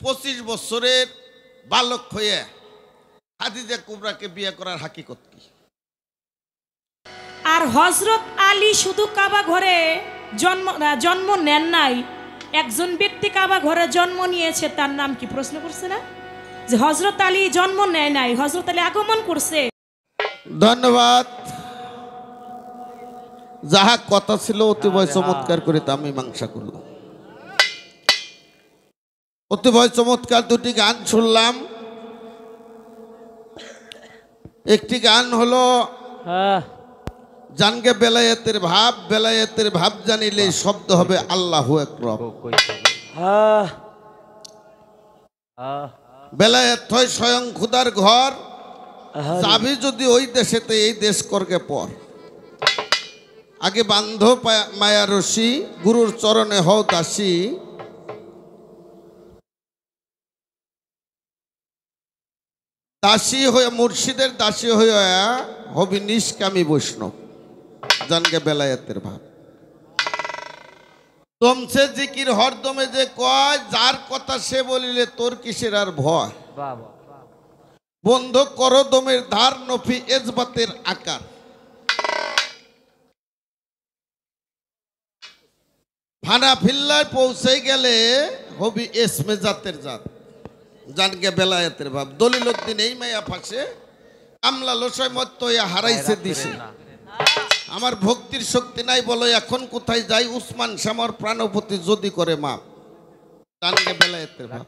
25 বছরের বালক হয়ে খাদিজা কুবরাকে বিয়ে করার হাকিকত কি? আর হযরত আলী শুধু কাবা ঘরে জন্ম নেন নাই, একজন ব্যক্তি কাবা ঘরে জন্ম নিয়েছে, তার নাম কি? প্রশ্ন করছে না যে হযরত আলী জন্ম নেয় নাই, হযরত আলী আগমন করছে। ধন্যবাদ। যাহা কথা ছিল অতিবয় চমৎকার করে তা মীমাংসা করল। অতিবয় চমৎকার দুটি গান শুনলাম। একটি গান হলো জানগে বেলায়েতের ভাব জানিলে শব্দ হবে আল্লাহু আকবার। বেলায়েত হয় স্বয়ং খুদার ঘর, যাবি যদি ওই দেশেতে এই দেশ করগে পর। আগে বান্ধ মায়া রশি, গুরুর চরণে হও দাসী। দাসী হয়ে মুর্শিদের দাসী হয়ে হবি নিষ্কামী বৈষ্ণব। জানগে বেলায়েতের ভাব। তমসে জিকির হরদমে যে কয়, যার কথা সে বলিলে তোর কিসের আর ভয়। বন্ধ করো দমের ধার, নফি এজবাতের আকার। ফানা ফিল্লায় পৌঁছে গেলে হবি এসমে জাতের জাত। জানগে বেলায়েতের ভাব। দলিল উদ্দিন এই মায়া ফাঁসে কামলা লোসায় মত্ত হারাইছে দিছে। আমার ভক্তির শক্তি নাই বলো এখন কোথায় যাই, উসমান শামর প্রাণপতি যদি করে মাপ। জানগে বেলায়েতের ভাব।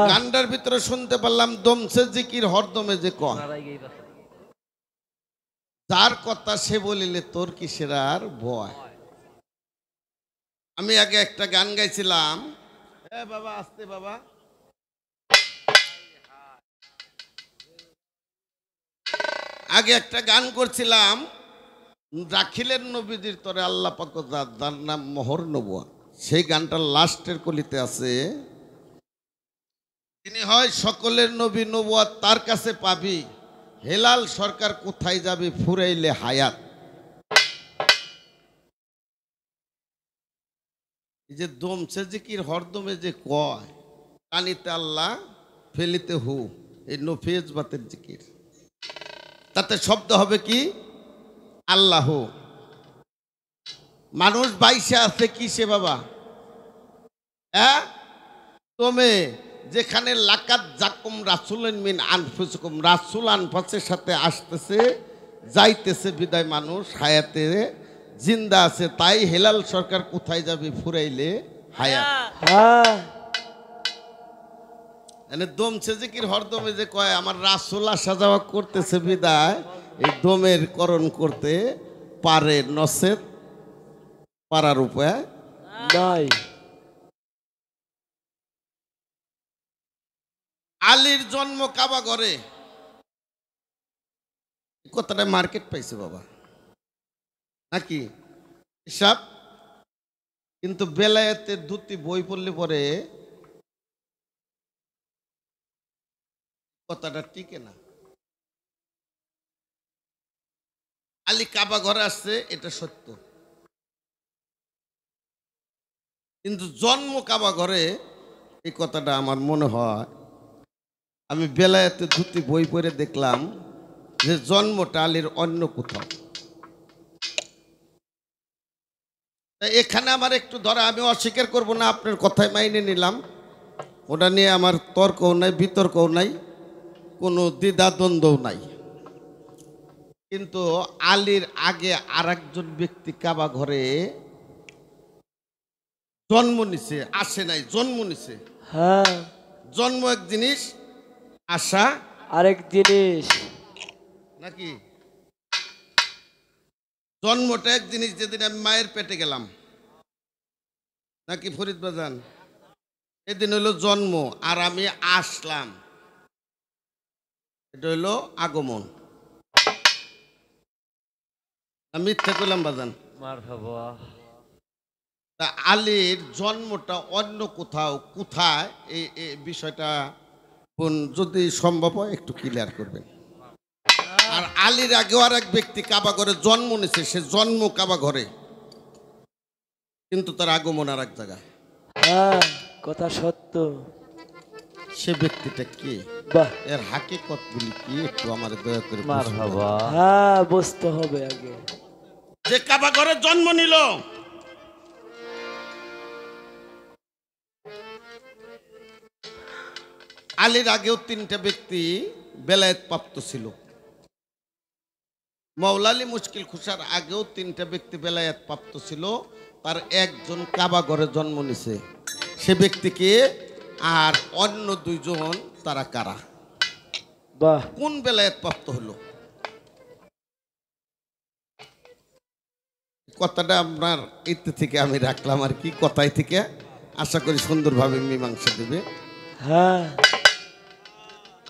গানটার ভিতরে শুনতে পারলাম দমসে জিকির হরদমে যে কয়, যার কথা সে বলিলে তোর কিসের আর ভয়। আমি আগে একটা গান গাইছিলাম, বাবা আসতে বাবা, আগে একটা গান করছিলাম, রাখিলেন নবীজির তরে আল্লাহ পাক যার নাম মোহর নবুয়া। সেই গানটার লাস্টের কলিতে আছে, তিনি হয় সকলের নবী নবুয়া তার কাছে পাবি, হেলাল সরকার কোথায় যাবে ফুরাইলে হায়াত। এই যে দমছে জিকির হরদমে যে কয়, কানিতে আল্লাহ ফেলিতে হু, এই নফিজ বাতের জিকির, তাতে শব্দ হবে কি আল্লাহ। মানুষ বাইশে আছে কিসে বাবা? তুমি যেখানে লাকাত জাকুম রাসূলুন মিন আনফুসিকুম, রাসূল আনফাসের সাথে আসতেছে যাইতেছে, বিদায় মানুষ হায়াতে জিন্দা আছে। তাই হেলাল সরকার কোথায় যাবে ফুরাইলে হায়াত। মানে দমছে জিকির হরদমে যে কয় আমার রাসূল আসা যাওয়া করতেছে, বিদায় এই দমের করণ করতে পারে, নসেত পারার উপায় নাই। আলীর জন্ম কাবা ঘরে, কথাটা মার্কেট পাইছে বাবা নাকি হিসাব। কিন্তু বেলায়েতের দুটি বই পড়লে পরে কথাটা টিকে না। আলী কাবা ঘরে আসছে এটা সত্য, কিন্তু জন্ম কাবা ঘরে এই কথাটা আমার মনে হয়, আমি বেলায়েতের দুটি বই পড়ে দেখলাম যে জন্মটা আলীর অন্য কোথাও। এখানে আমার একটু ধরা, আমি অস্বীকার করব না, আপনার কথাই মাইনে নিলাম, ওটা নিয়ে আমার তর্কও নাই, বিতর্কও নাই, কোনো দ্বিধা দ্বন্দ্বও নাই। কিন্তু আলীর আগে আর একজন ব্যক্তি কাবা ঘরে জন্ম নিছে, আসে নাই, জন্ম নিছে। হ্যাঁ, জন্ম এক জিনিস, আসা আরেক জিনিস নাকি? জন্মটা এক জিনিস, যেদিন আমি মায়ের পেটে গেলাম নাকি ফরিদ বাজান, এদিন হইল জন্ম, আর আমি আসলাম এটা হইল আগমন। মিথ্যা কইলাম বাজান? তা আলীর জন্মটা অন্য কোথাও, কোথায় এই বিষয়টা যদি সম্ভব হয় একটু ক্লিয়ার করবেন। আর আলীর আগেও আর এক ব্যক্তি কাবা ঘরে জন্ম নিছে, সে জন্ম কাবা ঘরে, কিন্তু তার আগমন আর এক জায়গায়। কথা সত্য। সে ব্যক্তিটা কে, বাহ, এর হাকিকত গুলি কি একটু আমার দয়া করে মারহাবা। হ্যাঁ বুঝতে হবে আগে। যে কাবা ঘরে জন্ম নিল, আলীর আগেও তিনটা ব্যক্তি বেলায়েত প্রাপ্ত ছিল। মাওলা আলী মুশকিল খুশার আগেও তিনটা ব্যক্তি বেলায়েত প্রাপ্ত ছিল। তার একজন কাবা ঘরে জন্ম নিছে, সে ব্যক্তিকে। আর অন্য দুইজন তারা কারা, বাহ, কোন বেলায়েত প্রাপ্ত হলো? কথাটা আপনার এতে থেকে আমি রাখলাম আর কি, কথাই থেকে আশা করি সুন্দরভাবে মীমাংসা দেবে। হ্যাঁ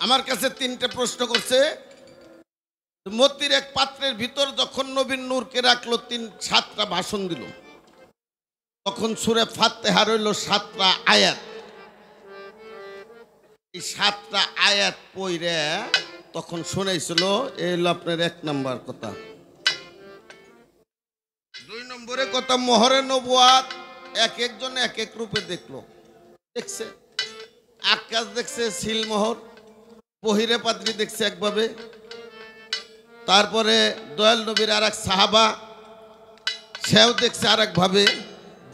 আমার কাছে তিনটে প্রশ্ন করছে। মতির এক পাত্রের ভিতর যখন নবীন নূরকে রাখলো, 7টা ভাষণ দিল। তখন সূরা ফাতিহা হইল 7টা আয়াত। এই 7টা আয়াত পড়ে তখন শোনাইছিল। এই হলো আপনার 1 নম্বর কথা। 2 নম্বরে কথা, মোহরে নবুয়াত এক একজন এক এক রূপে দেখলো। দেখছে আকাশ দেখছে সিলমোহর, বহিরে পাদ্রী দেখছে একভাবে, তারপরে দয়াল নবীর আর এক সাহাবা সেও দেখছে আর একভাবে।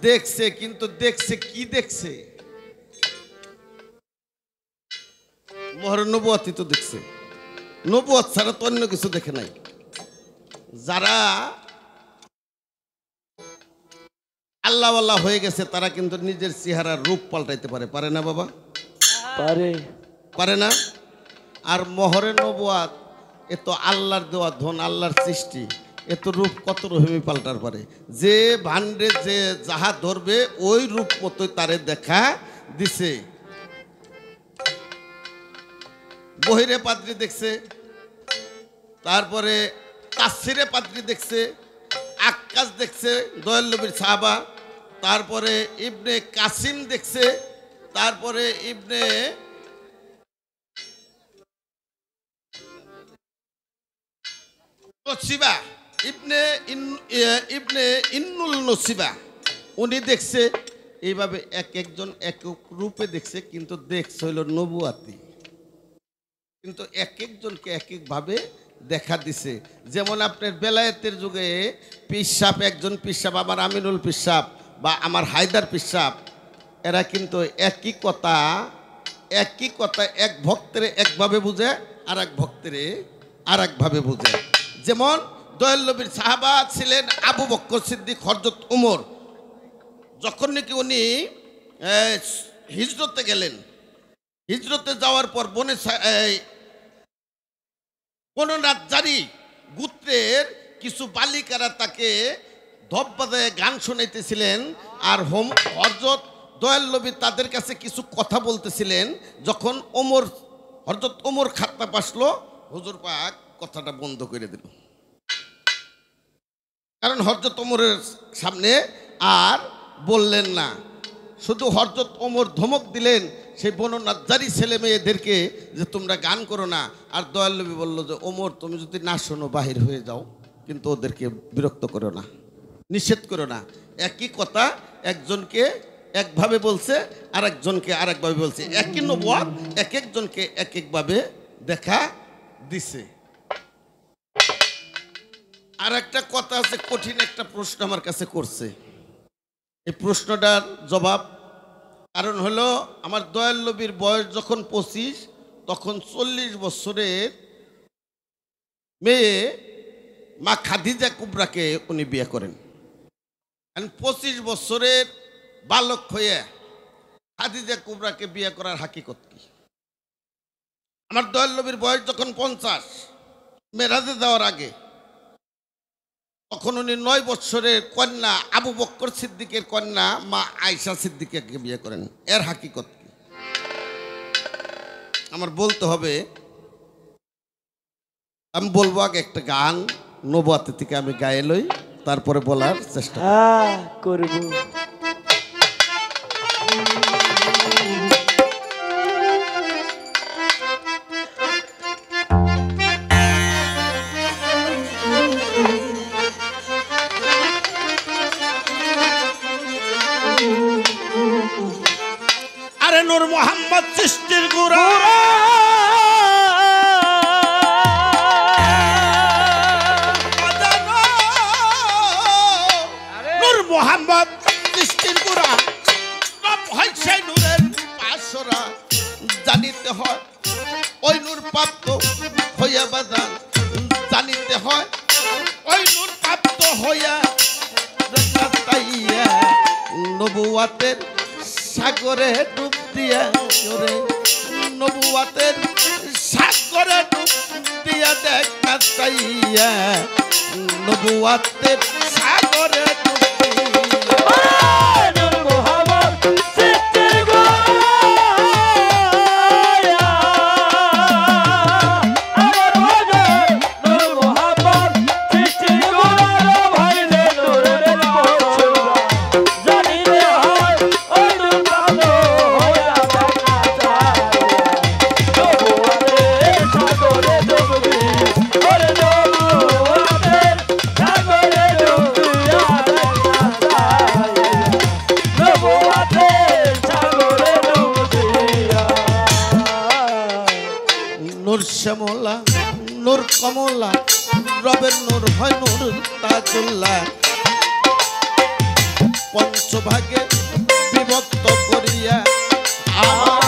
দেখছে, কিন্তু দেখছে কি দেখছে? মোহর নবুয়াতই তো দেখছে, নবুয়াত ছাড়া তো অন্য কিছু দেখে নাই। যারা আল্লাহওয়ালা হয়ে গেছে তারা কিন্তু নিজের চেহারার রূপ পাল্টাইতে পারে, পারে না বাবা? পারে। পারে না? আর মোহরে নবুয়াত এ তো আল্লাহর দেওয়া ধন, আল্লাহর সৃষ্টি, এ তো রূপ কত রকমই পাল্টার পারে। যে ভান্ডে যে যাহা ধরবে ওই রূপ মতোই তারে দেখা দিছে। বহিরে পাদ্রী দেখছে, তারপরে তাফসিরে পাদ্রী দেখছে, আক্কাস দেখছে দয়াল নবীর সাহাবা, তারপরে ইবনে কাসিম দেখছে, তারপরে ইবনে নসিবা, ইবনে ইন্নুল নসিবা উনি দেখছে। এইভাবে এক একজন এক এক রূপে দেখছে, কিন্তু দেখছে হইল নবুয়াতি, কিন্তু এক একজনকে এক একভাবে দেখা দিছে। যেমন আপনার বেলায়েতের যুগে পিসাব, একজন পিসাব আমার আমিনুল পিসাব বা আমার হায়দার পিসাব, এরা কিন্তু একই কথা এক ভক্তের একভাবে বুঝে, আর এক ভক্তের আর একভাবে বুঝে। যেমন দয়াল নবীর সাহাবা ছিলেন আবু বকর সিদ্দিক, হযরত উমর। যখন নাকি উনি হিজরতে গেলেন, হিজরতে যাওয়ার পর বনু নাজ্জারি গোত্রের কিছু বালিকারা তাকে ধববাজায় গান শোনাইতেছিলেন। আর হযরত দয়াল নবী তাদের কাছে কিছু কথা বলতেছিলেন। যখন হযরত ওমর খাত্তাব আসলো, হুজুর পাক কথাটা বন্ধ করে দিল। কারণ হযরত ওমরের সামনে আর বললেন না, শুধু হযরত ওমর ধমক দিলেন সেই বনু নাজ্জারি ছেলে মেয়েদেরকে যে তোমরা গান করো না। আর দয়াল নবী বলল যে ওমর তুমি যদি না শোনো বাহির হয়ে যাও, কিন্তু ওদেরকে বিরক্ত করো না, নিষেধ করো না। একই কথা একজনকে একভাবে বলছে, আর একজনকে আর একভাবে বলছে। একই নবুয়াত এক একজনকে এক একভাবে দেখা দিছে। আর একটা কথা আছে, কঠিন একটা প্রশ্ন আমার কাছে করছে। এই প্রশ্নটার জবাব, কারণ হলো আমার দয়াল নবীর বয়স যখন 25, তখন 40 বছরের মেয়ে মা খাদিজা কুবরাকে উনি বিয়ে করেন। 25 বছরের বালক হয়ে খাদিজা কুবরাকে বিয়ে করার হাকিকত কি? আমার দয়াল নবীর বয়স যখন 50, মেরাজে যাওয়ার আগে, তখন উনি 9 বছরের কন্যা আবু বকর সিদ্দিকের কন্যা মা আয়েশা সিদ্দিকাকে বিয়ে করেন। এর হাকিকত কি আমার বলতে হবে। আমি বলবো আগে একটা গান নবুয়াত থেকে আমি গায়ে লই, তারপরে বলার চেষ্টা করব। আরে নূর মোহাম্মদ সৃষ্টির গুড়া নূর মোহাম্মদ সৃষ্টির গুড়া হয় সেই নূরের পাশরা জানিতে হয় ওই নূর প্রাপ্ত হইয়া বাজান জানিতে হয় ওই নূর প্রাপ্ত হইয়া তাইয়া নবুয়াতের সাগরে ডুব দিয়া ওরে নবুয়াতের সাগরে ডুব দিয়া দেখা চাইয়া নবুয়াতের সাগরে ডুব নূর শ্যামলা নূর কমলা রবের নূর হয় নূর তাজুল্লাহ পঞ্চভাগে বিভক্ত করিয়া আমার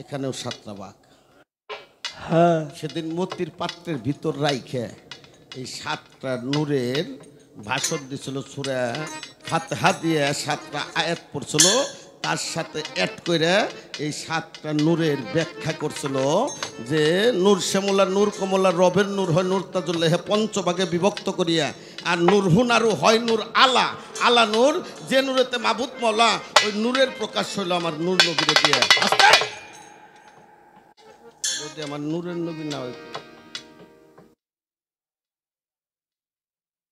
এখানেও সাতটা বাঘ হ্যাঁ সেদিন মূর্তির পাত্রের ভিতর রাইখে এই সাতটা নূরের ভাষণ দিছিল সূরা ফাতিহা দিয়ে সাতটা আয়াত পড়ছিল তার সাথে অ্যাড করে এই সাতটা নূরের ব্যাখ্যা করছিল যে নূর শ্যামলা নূর কমলা রবের নূর হয় নূর তাজুল্লাহ পঞ্চভাগে বিভক্ত করিয়া আর নূর হুনারু হয় নূর আলা আলা নূর যে নূরেতে মাবুদ মওলা ওই নূরের প্রকাশ হইল আমার নূর নবীরে দিয়ে যদি আমার নূরের নবী না হয়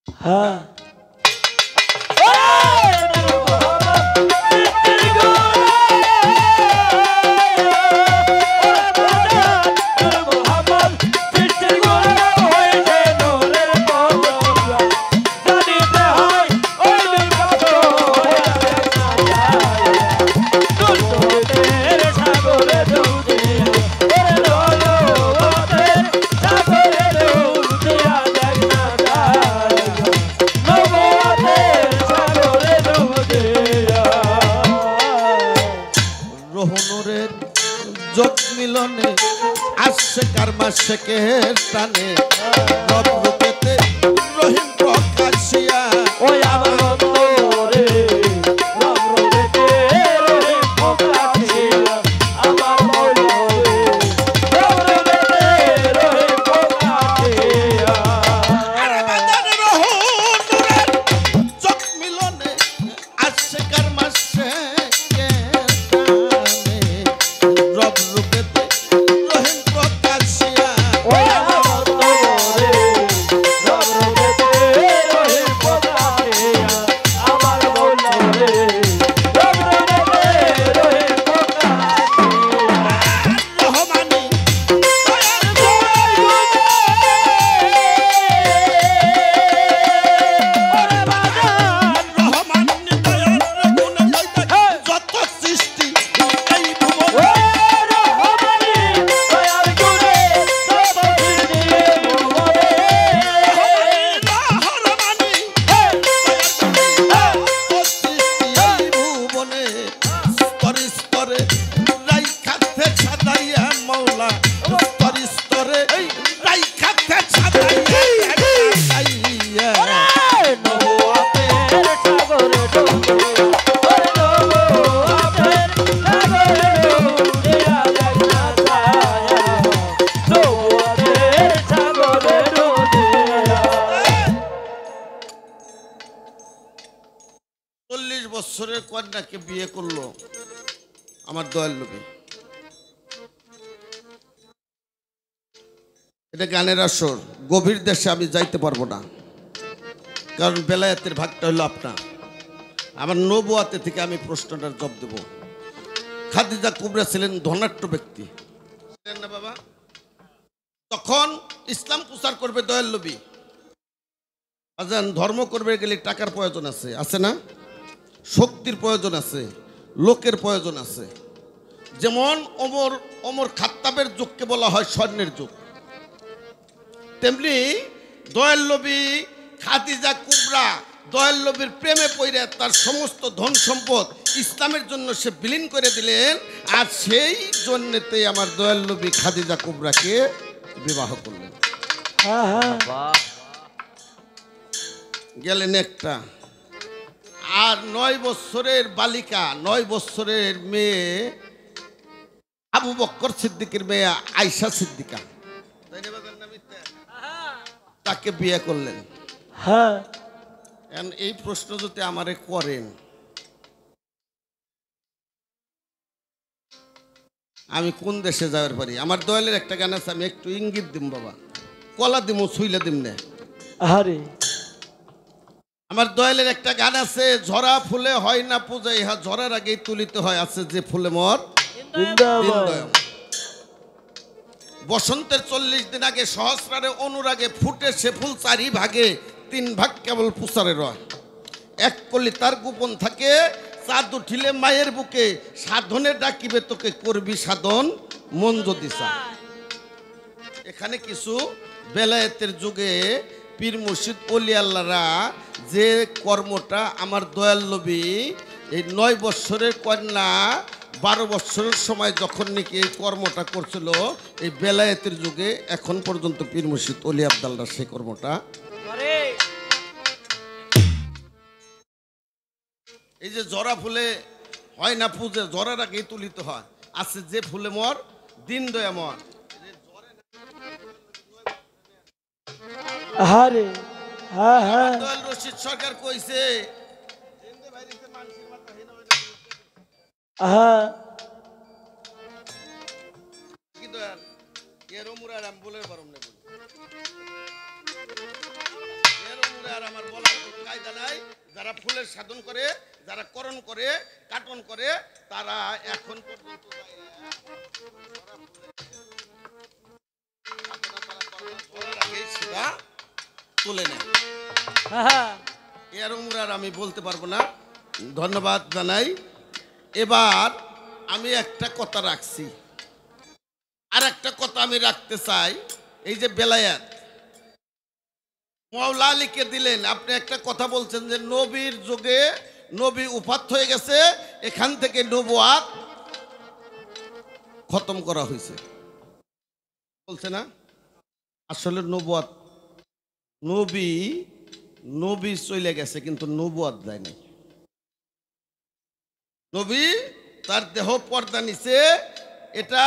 হ্যাঁ যোগ মিলনে আসছে কারমা শেখের টানে রব রূপেতে রহিম প্রকাশিয়া ওই আমার অন্তরে রব রূপেতে রহিম প্রকাশিয়া আমার মৌলরে রব রূপেতে রহিম প্রকাশিয়া বছরের কন্যাকে বিয়ে করলো আমার দয়াল নবী। এটা গানের আসর, গভীর দেশে আমি যাইতে পারবো না, কারণ বেলায়েতের ভাগটা হলো আপনার। আমার নবুয়াতে থেকে আমি প্রশ্নটার জবাব দেব। খাদিজা কুবরা ছিলেন ধনাঢ্য ব্যক্তি, ছিলেন না বাবা? তখন ইসলাম প্রচার করবে দয়াল নবী, আজান ধর্ম করবে গেলে টাকার প্রয়োজন আছে, আছে না? শক্তির প্রয়োজন আছে, লোকের প্রয়োজন আছে। যেমন ওমর খাত্তাবের যুগকে বলা হয় স্বর্ণের যুগ, তেমনি দয়াল নবী খাদিজা কুবরা দয়াল নবীর প্রেমে পড়ে তার সমস্ত ধন সম্পদ ইসলামের জন্য সে বিলীন করে দিলেন। আর সেই জন্যতে আমার দয়াল নবী খাদিজা কুবরাকে বিবাহ করলেন। হ্যাঁ হ্যাঁ গেলেন একটা, আর 9 বছরের বালিকা, 9 বছরের মেয়ে আবু বকর সিদ্দিকের মেয়ে আয়েশা সিদ্দিকা, তাকে বিয়ে করলেন। হ্যাঁ এই প্রশ্ন যদি আমারে করেন, আমি কোন দেশে যাওয়ার পারি? আমার দয়ালের একটা গান আছে, আমি একটু ইঙ্গিত দিম বাবা, কলা দিম ছুইলে দিম না। আরে আমার দয়ালের একটা গান আছে, ঝরা ফুলে হয় না পূজা, ইহা ঝরার আগেই তুলিতে হয়, আছে যে ফুলে মর জিন্দাবাদ। বসন্তের 40 দিন আগে সহস্রারে অনুরাগে ফুটে সে ফুল 4 ভাগে, 3 ভাগ কেবল পুষারে রয়। এক কলি তার গোপন থাকে, চাঁদ উঠিলে মায়ের বুকে, সাধনে ডাকিবে তোকে করবি সাধন মন যদি চায়। এখানে কিছু বেলায়েতের যুগে পীর মুর্শিদ ওলি আল্লাহরা যে কর্মটা আমার দয়াল নবী এই 9 বছরের কন্যা 12 বছরের সময় যখন নাকি এই কর্মটা করছিল, এই বেলায়েতের যুগে এখন পর্যন্ত পীর মুর্শিদ ওলি আব্দালরা সেই কর্মটা। এই যে জরা ফুলে হয় না পূজা, জরার আগে তুলিতে হয়, আছে যে ফুলে মর দিন দয়া মর। আরে হ্যাঁ হ্যাঁ দয়াল রশিদ সরকার কইছে, হ্যাঁ কি দয়াল এর মুরার আমি বলে পারম না, এর মুরার আমার বলার কোনো কায়দা নাই। যারা ফুলের সাধন করে, যারা করণ করে, কাটন করে, তারা এখন পর্যন্ত তুলে নেয়। হ্যাঁ এর মুরার আমি বলতে পারবো না, ধন্যবাদ জানাই। এবার আমি একটা কথা রাখছি, আর একটা কথা আমি রাখতে চাই। এই যে বেলায়েত মাওলা আলীকে দিলেন, আপনি একটা কথা বলছেন যে নবীর যুগে নবী উফাত হয়ে গেছে, এখান থেকে নবুয়াত খতম করা হয়েছে বলছে না? আসলে নবুয়াত নবী চলে গেছে, কিন্তু নবুয়াত যায় নাই। নবী তার দেহ পর্দা নিচে, এটা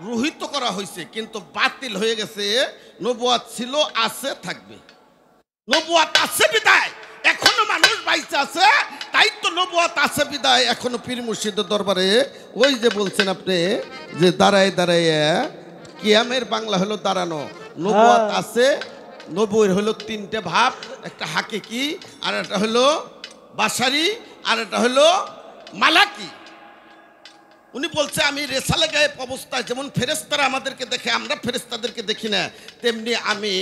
রোহিত করা হয়েছে, কিন্তু বাতিল হয়ে গেছে। নবুয়াত ছিল, আছে, থাকবে। নবুয়াত আছে বিদায় এখনো মানুষ বাইচে আছে, তাই তো নবুয়াত আছে বিদায় এখনো পীর মুর্শিদের দরবারে। ওই যে বলছেন আপনি যে দাঁড়ায় দাঁড়ায়, কিয়ামের বাংলা হলো দাঁড়ানো। নবুয়াত আছে, নবুয়ের হলো 3টে ভাব, একটা হাকিকি, আর একটা হলো বাশারি, আর একটা হলো মালাকি। উনি বলছে আমি রেসালে গায়েব অবস্থায় যেমন ফেরেশতারা আমাদেরকে দেখে, আমরা ফেরেশতাদেরকে দেখি না, তেমনি আমি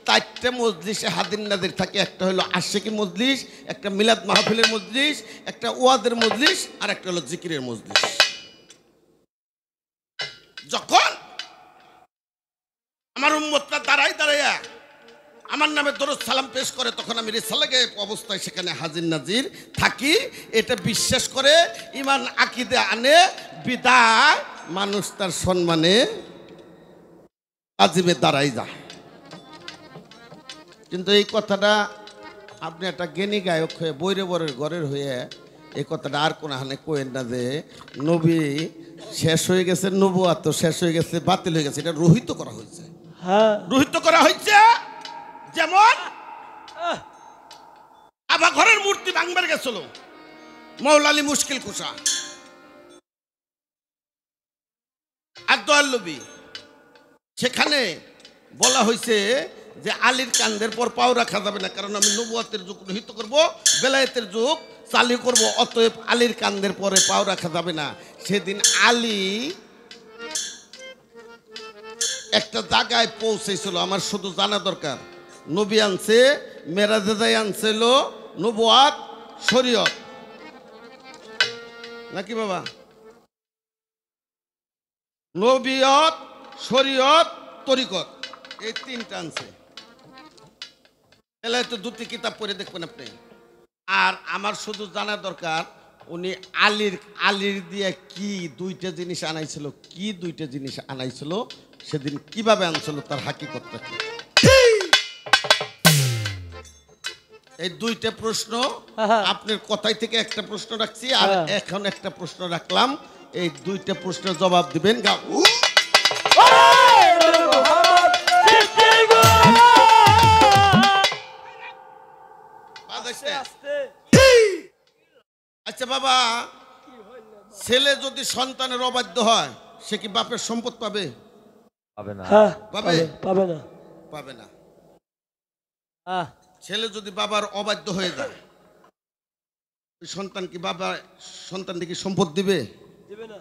4টে মজলিসে হাদির নাদির থাকি। একটা হলো আশিকি মজলিস, একটা মিলাদ মাহফিলের মজলিস, একটা ওয়াদের মজলিস, আর একটা হলো জিকিরের মজলিস। যখন আমার উম্মতরা দাঁড়ায় দাঁড়ায় আমার নামে দরুদ সালাম পেশ করে, তখন আমি রিসালে গায়েব অবস্থায় সেখানে হাজির নাজির থাকি। এটা বিশ্বাস করে ইমান আকীদা আনে, বিদায় মানুষ তার সম্মানে আজিমে দাঁড়াই যায়। কিন্তু এই কথাটা আপনি একটা জ্ঞানী গায়ক হয়ে বৈরে বরের ঘরের হয়ে এই কথাটা আর কোনো হানে কোয়েন না যে নবী শেষ হয়ে গেছে, নবুয়াত তো শেষ হয়ে গেছে, বাতিল হয়ে গেছে। এটা রোহিত করা হয়েছে, হ্যাঁ রোহিত করা হয়েছে। যেমন আবার ঘরের মূর্তি ভাঙবার গেছিল, মৌলালি মুশকিল কুশা আর দয়ালবী, সেখানে বলা হয়েছে যে আলীর কান্দের পর পাও রাখা যাবে না, কারণ আমি নবুয়াতের যুগ রহিত করব, বেলায়েতের যুগ চালু করব, অতএব আলীর কান্দের পরে পাও রাখা যাবে না। সেদিন আলী একটা জায়গায় পৌঁছেছিল, আমার শুধু জানা দরকার। নবী আনছে, মেরাজে যাই আনছিল নবুয়াত শরীয়ত, নাকি বাবা? নবীয়ত, শরীয়ত, তরিকত, এই তিনটা আনছে। এলাকায় তো দুটি কিতাব পড়ে দেখবেন আপনি। আর আমার শুধু জানা দরকার উনি আলীর দিয়ে কি দুইটা জিনিস আনাইছিল, কি দুইটা জিনিস আনাইছিল, সেদিন কিভাবে আনছিল, তার হাকিকতটা কি। এই দুইটা প্রশ্ন আপনার কথাই থেকে একটা প্রশ্ন রাখছি, আর এখন একটা প্রশ্ন রাখলাম। এই দুইটা প্রশ্নের জবাব দিবেন। আচ্ছা বাবা, ছেলে যদি সন্তানের অবাধ্য হয় সে কি বাপের সম্পদ পাবে? পাবে না। পাবে? পাবে না। পাবে না। ছেলে যদি বাবার অবাধ্য হয়ে যায়, সন্তান কি সন্তানকে সম্পদ দিবে? দিবে না।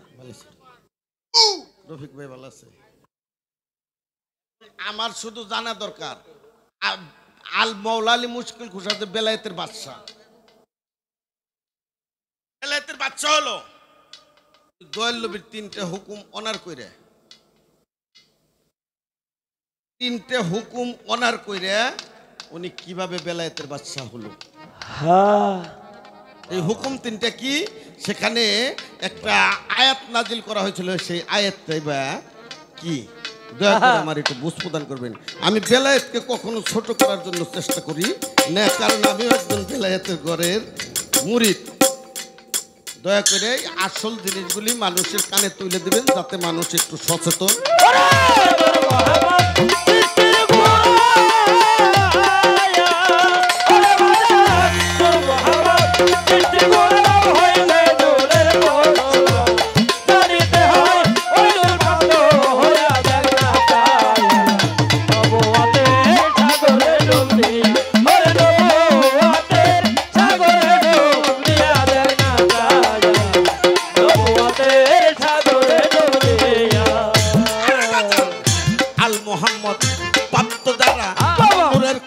রফিক ভাই ভালো আছে? আমার শুধু জানা দরকার আল মৌলালি মুশকিল খুশাতে বেলায়েতের বাদশা, বেলায়েতের বাদশা হলো দয়ালবীর তিনটে হুকুম অনার কইরে, তিনটে হুকুম অনার কইরে উনি কিভাবে বেলায়েতের বাদশা হলো। এই হুকুম তিনটা কি, সেখানে একটা আয়াত নাজিল করা হয়েছিল, সেই আয়াতটাই বা কি দয়া করে আমার একটু বুঝ প্রদান করবেন। আমি বেলায়েতকে কখনো ছোট করার জন্য চেষ্টা করি না, কারণ আমি একজন বেলায়েতের ঘরের মুরিদ। দয়া করে আসল জিনিসগুলি মানুষের কানে তুলে দেবেন, যাতে মানুষ একটু সচেতন।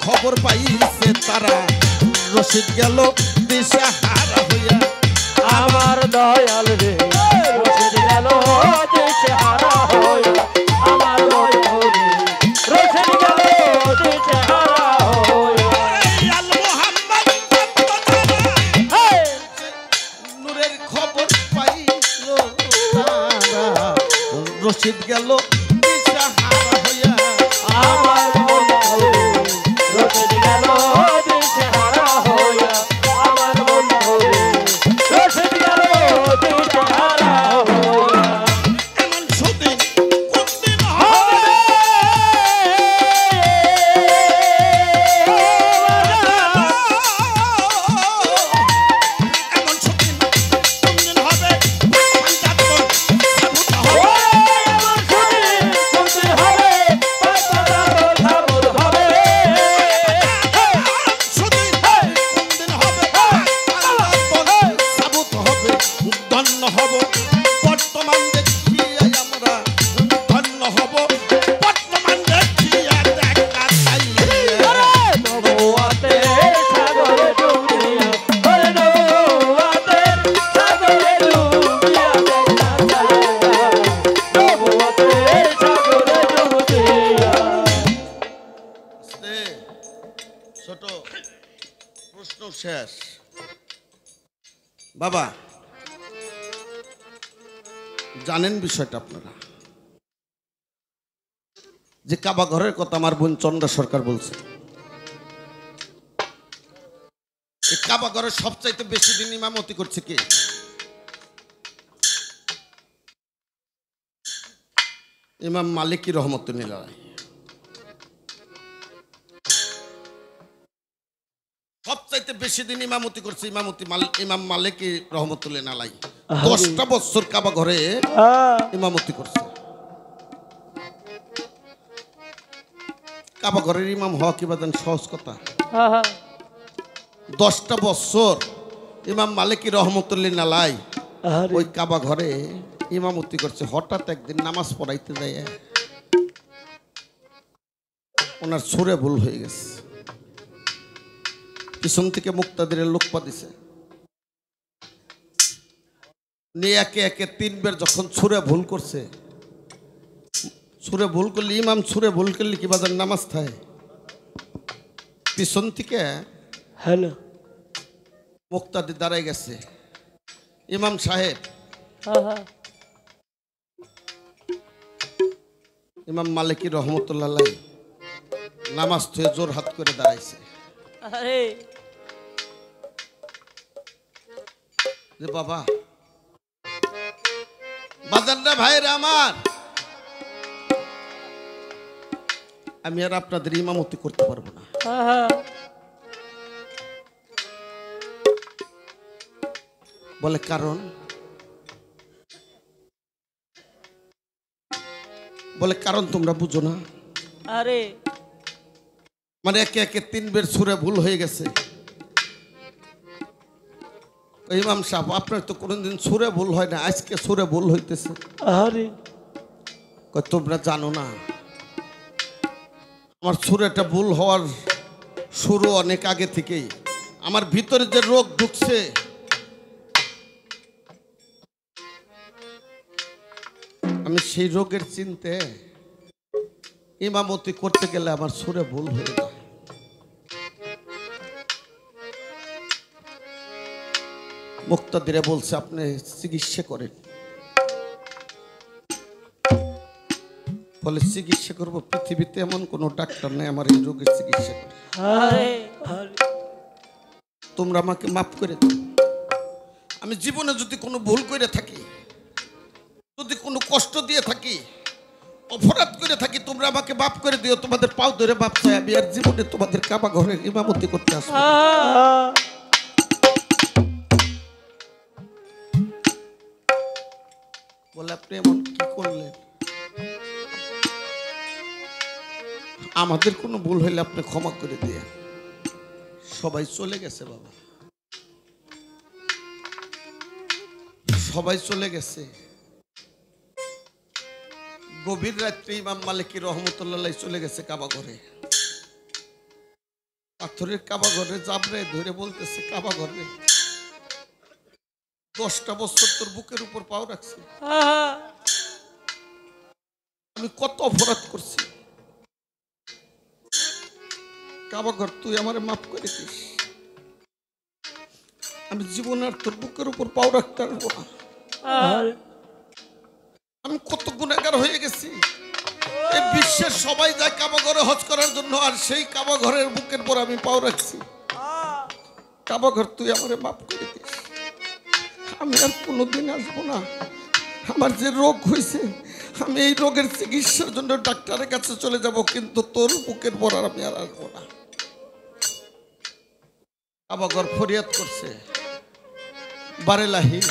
খবর পাইছে তারা, রশিদ গেল দিশাহারা হইয়া, আমার দয়াল রে রশিদ গেল দিশাহারা হইয়া, আমার দয়াল রে রশিদ গেল দিশাহারা হইয়া। আল মুহাম্মদ নূরের খবর পাইল তারা, রশিদ গেল দিশাহারা হইয়া, আমার দয়াল রে রশিদ গেল দিশাহারা হইয়া, আমার দয়াল রে রশিদ গেল দিশাহারা হইয়া। এমন সুদিন কোনদিন হবে, এমন সুদিন কোনদিন হবে, ধন্য হব বর্তমান দেখিয়া আমরা, ধন্য হব বর্তমান দেখিয়া দেখা চাইয়া। নবুয়াতের সাগরে ডুবিয়া, ওরে নবুয়াতের সাগরে ডুবিয়া দেখা চাইয়া, নবুয়াতের সাগরে ডুবিয়া। ছোট প্রশ্ন শেষ। বাবা জানেন বিষয়টা আপনারা, যে কাবা ঘরের কথা আমার বোন চন্দ্রা সরকার বলছে, এই কাবা ঘরের সবচাইতে বেশি দিন ইমামতি করছে কে? ইমাম মালিকি রহমতুল্লাহ। সবচাইতে বেশি দিন ইমামতি করছে ইমাম মালিকি রহমতুল্লাহ আলাই 10টা বছর কাবা ঘরে ইমামতি করছে। কাবা ঘরের ইমাম হওয়া কি বাদেন সহজ কথা। 10টা বছর ইমাম মালিকি রহমতুল্লাহ আলাই ওই কাবা ঘরে ইমামতি করছে। হঠাৎ একদিন নামাজ পড়াইতে যায় ওনার সুরে ভুল হয়ে গেছে। পিছন থেকে মুক্তাদিরের লোকপা দিছে নিয়ে একে একে 3 বার যখন সুরে ভুল করছে, সুরে ভুল করলে ইমাম সুরে ভুল করলে কি বাজার নামাজ থাকে। পিছন থেকে হ্যালো মুক্তাদি দাঁড়াই গেছে, ইমাম সাহেব ইমাম মালিকি রহমতুল্লাহ আলাই নামাজ থেকে জোর হাত করে দাঁড়াইছে যে বাবা বাজারটা ভাইরা আমার, আমি আর আপনাদের ইমামতি করতে পারবো না। বলে কারণ, বলে কারণ তোমরা বুঝো না। আরে মানে একে একে 3 বার সুরে ভুল হয়ে গেছে। ইমাম সাহেব আপনার তো কোনোদিন সুরে ভুল হয় না, আজকে সুরে ভুল হইতেছে। আরে তোমরা জানো না আমার সুরেটা ভুল হওয়ার শুরু অনেক আগে থেকেই। আমার ভিতরে যে রোগ ঢুকছে আমি সেই রোগের চিনতে ইমামতি করতে গেলে আমার সুরে ভুল হয়ে যায়। মুক্তাদিরে বলছে আপনি চিকিৎসা করেন। বলে চিকিৎসা করবো, পৃথিবীতে এমন কোনো ডাক্তার নেই আমার এই রোগের চিকিৎসা করে। তোমরা আমাকে মাফ করে দাও, আমি জীবনে যদি কোনো ভুল করে থাকি, যদি কোনো কষ্ট দিয়ে থাকি, অপরাধ করে থাকি, তোমরা আমাকে মাফ করে দিও। তোমাদের পাও ধরে মাপ চাই, আমি আর জীবনে তোমাদের কাবা ঘরের ইমামতি করতে আসবো। বলে আপনি এমন কি করলেন? আমাদের কোনো ভুল হইলে আপনি ক্ষমা করে দিয়ে। সবাই চলে গেছে বাবা, সবাই চলে গেছে। গভীর রাত্রে ইমাম মালিকি রহমতুল্লাহ চলে গেছে কাবা ঘরে। পাথরের কাবা ঘরে জাবরে ধরে বলতেছে, কাবা ঘরে 10টা বছর তোর বুকের উপর পাও রাখছি, আমি কত অপরাধ করছি। কাবা ঘর তুই আমারে মাফ করে দিস, আমি জীবনে আর তোর বুকের উপর পাও রাখতে পারবো না। আমি কত গুনাহগার হয়ে গেছি। এই বিশ্বের সবাই যায় কাবা ঘরে হজ করার জন্য, আর সেই কাবা ঘরের বুকের পর আমি পাও রাখছি। কাবা ঘর তুই আমারে মাফ করে দিস, আমি আর কোনোদিন আসবো না। আমার যে রোগ হয়েছে আমি এই রোগের চিকিৎসার জন্য ডাক্তারের কাছে চলে যাব, কিন্তু তোর বুকের পর আমি আর আসবো না। কাবা ঘর ফরিয়াদ করছে, বারেলাহি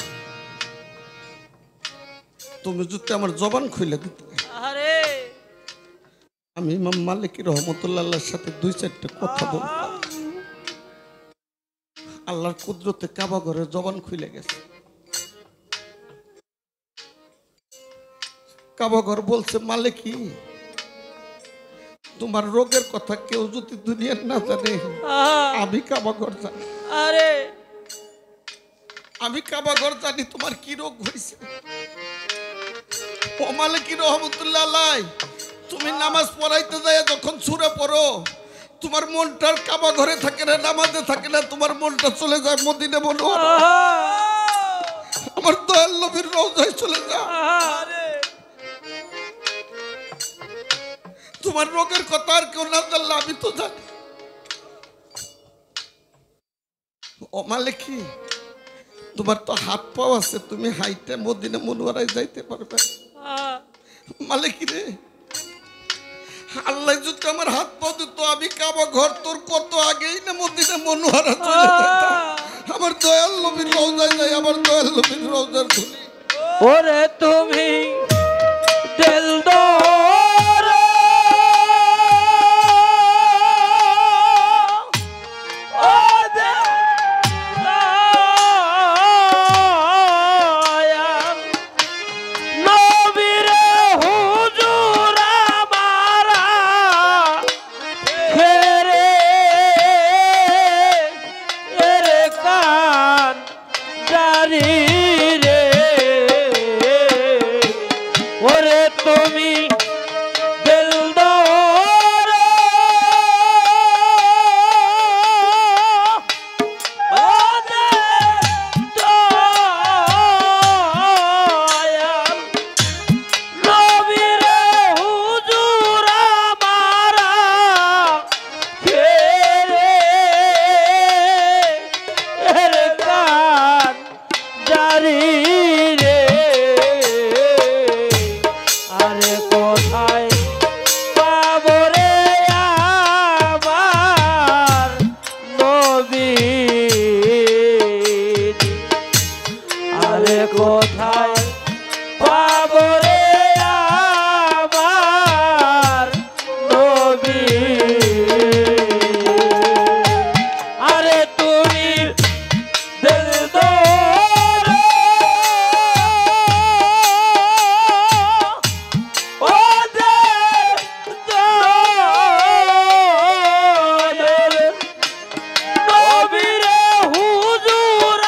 তুমি যদি আমার জবান খুলে দিতে, আমি ইমাম মালিকি রহমতুল্লাহর সাথে 2-4টা কথা বলতাম। আল্লাহর কুদরতে কাবা ঘরের জবান খুলে গেছে। কাবা ঘর বলছে, মালিকি তোমার রোগের কথা কেউ যদি দুনিয়ার না জানে, আমি কাবা ঘর জানি। আরে আমি কাবা ঘর জানি তোমার কি রোগ হয়েছে। ও মালিকি রহমতুল্লাহ আলাই, তুমি নামাজ পড়াইতে যায় যখন সুরে পড়ো, তোমার মনটার কাবা ঘরে থাকে না, নামাজে থাকে না, তোমার মনটা চলে যায় মদিনা মুনওয়ারা, আমার দয়াল নবীর রওজায় চলে যায়। তোমার রোগের কথা আর কেউ না জানলে আমি তো জানি। ও মালিকি তোমার তো হাত পাও আছে, তুমি হাইটে মদিনা মুনওয়ারায় যাইতে পারবে। মালিকি রে, আল্লাহ যদি আমার হাত পা দিত আমি কাবা ঘর তোর কত আগেই না মদিনা মনোহরা চলে যেতাম। আমার দয়াল নবীর রওজায় যাই, আমার দয়াল নবীর রওজার ধুলি। ওরে তুমি দিল দো কোথায় পাবো রে আমার নবী। আরে তুমি দিল দো ও নবীরে হুজুর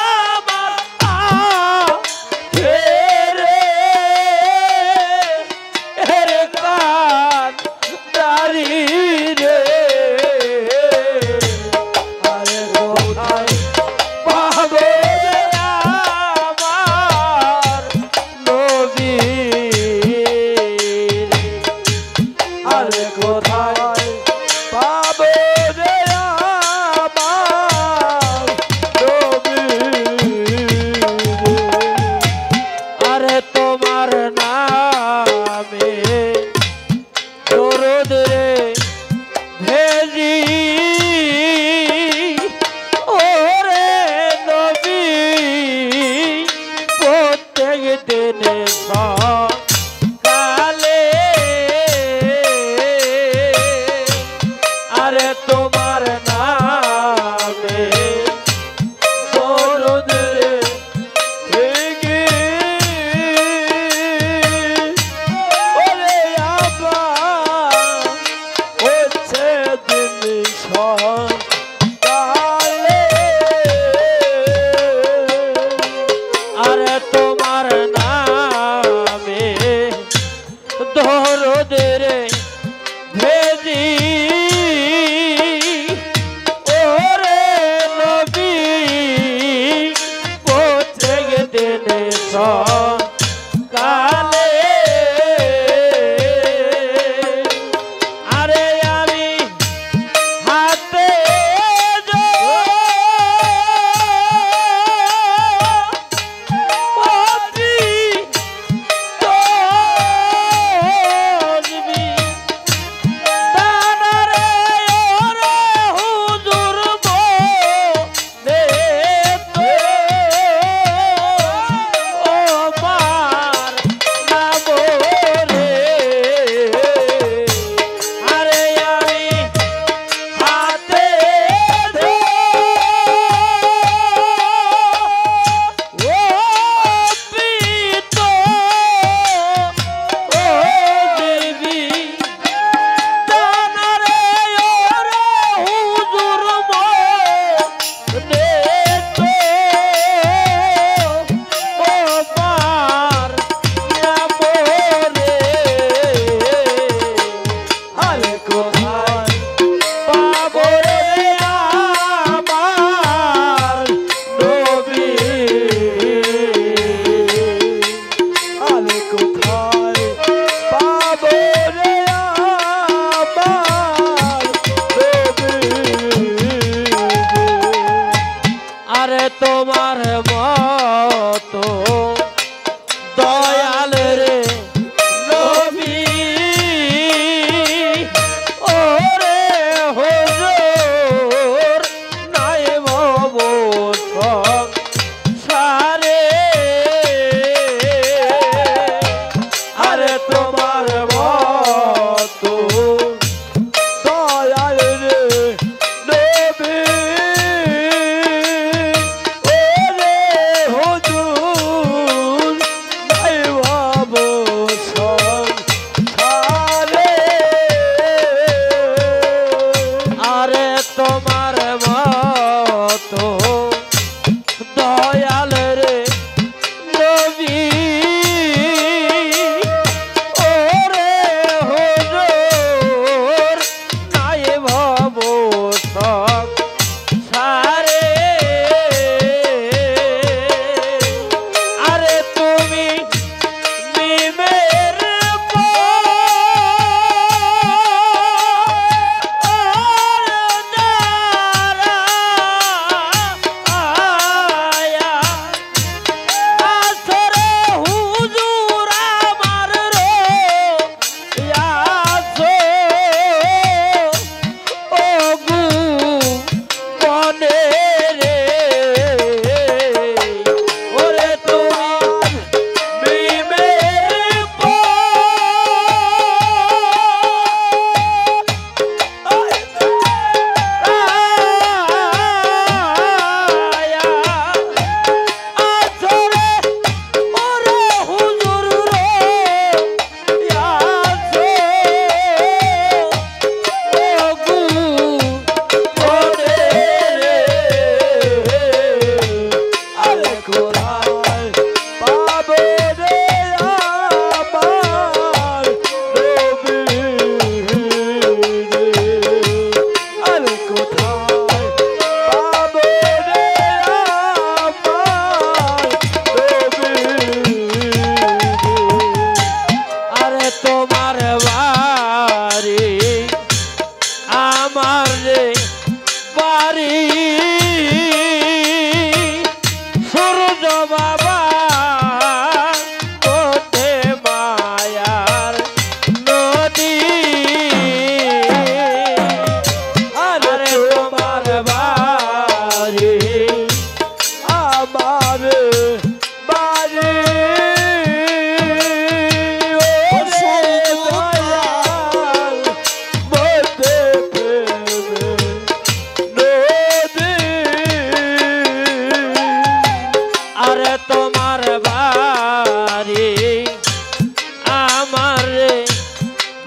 তোমার মতো দয়াল রে নবী কোথায় পাবে রে আমার নবী? আরে তোমার বাড়ি আমার রে বাড়ি সূর্য বাবা কোটে মায়ার নদী। আরে তোমার বাড়ি আমার বাড়ি ওরে দয়াল বদে প্রেমে নদী। আরে তোমার বাড়ি আমার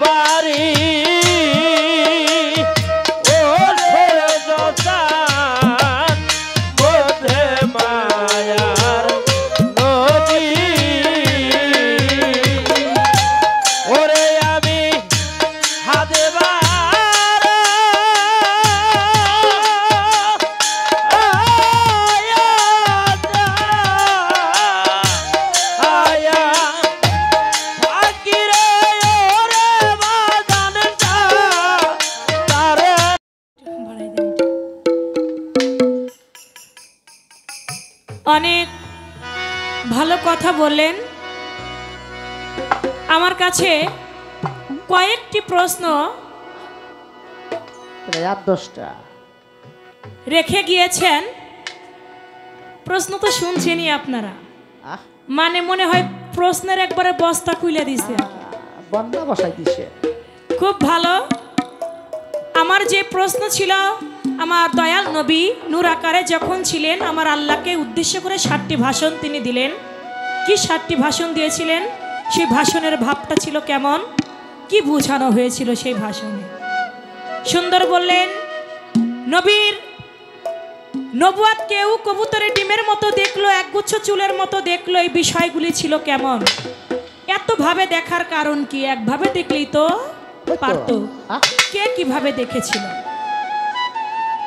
বাড়ি ওরে দয়াল বদে মায়ার নদী। ওরে আমি হাতে অনেক ভালো কথা বললেন। আমার কাছে কয়েকটি প্রশ্ন রেখে গিয়েছেন। প্রশ্ন তো শুনছেনই আপনারা, মানে মনে হয় প্রশ্নের একবারে বস্তা খুলে দিছে, বন্ধা বসাই দিছে। খুব ভালো। আমার যে প্রশ্ন ছিল, আমার দয়াল নবী নূর আকারে যখন ছিলেন আমার আল্লাহকে উদ্দেশ্য করে 7টি ভাষণ তিনি দিলেন। কি 7টি ভাষণ দিয়েছিলেন? সেই ভাষণের ভাবটা ছিল কেমন, কি বোঝানো হয়েছিল সেই ভাষণে? সুন্দর বললেন, নবীর নবুয়াত কেউ কবুতরের ডিমের মতো দেখলো, একগুচ্ছ চুলের মতো দেখলো, এই বিষয়গুলি ছিল কেমন? এত ভাবে দেখার কারণ কি? একভাবে দেখলেই তো পারতো, কে কিভাবে দেখেছিল?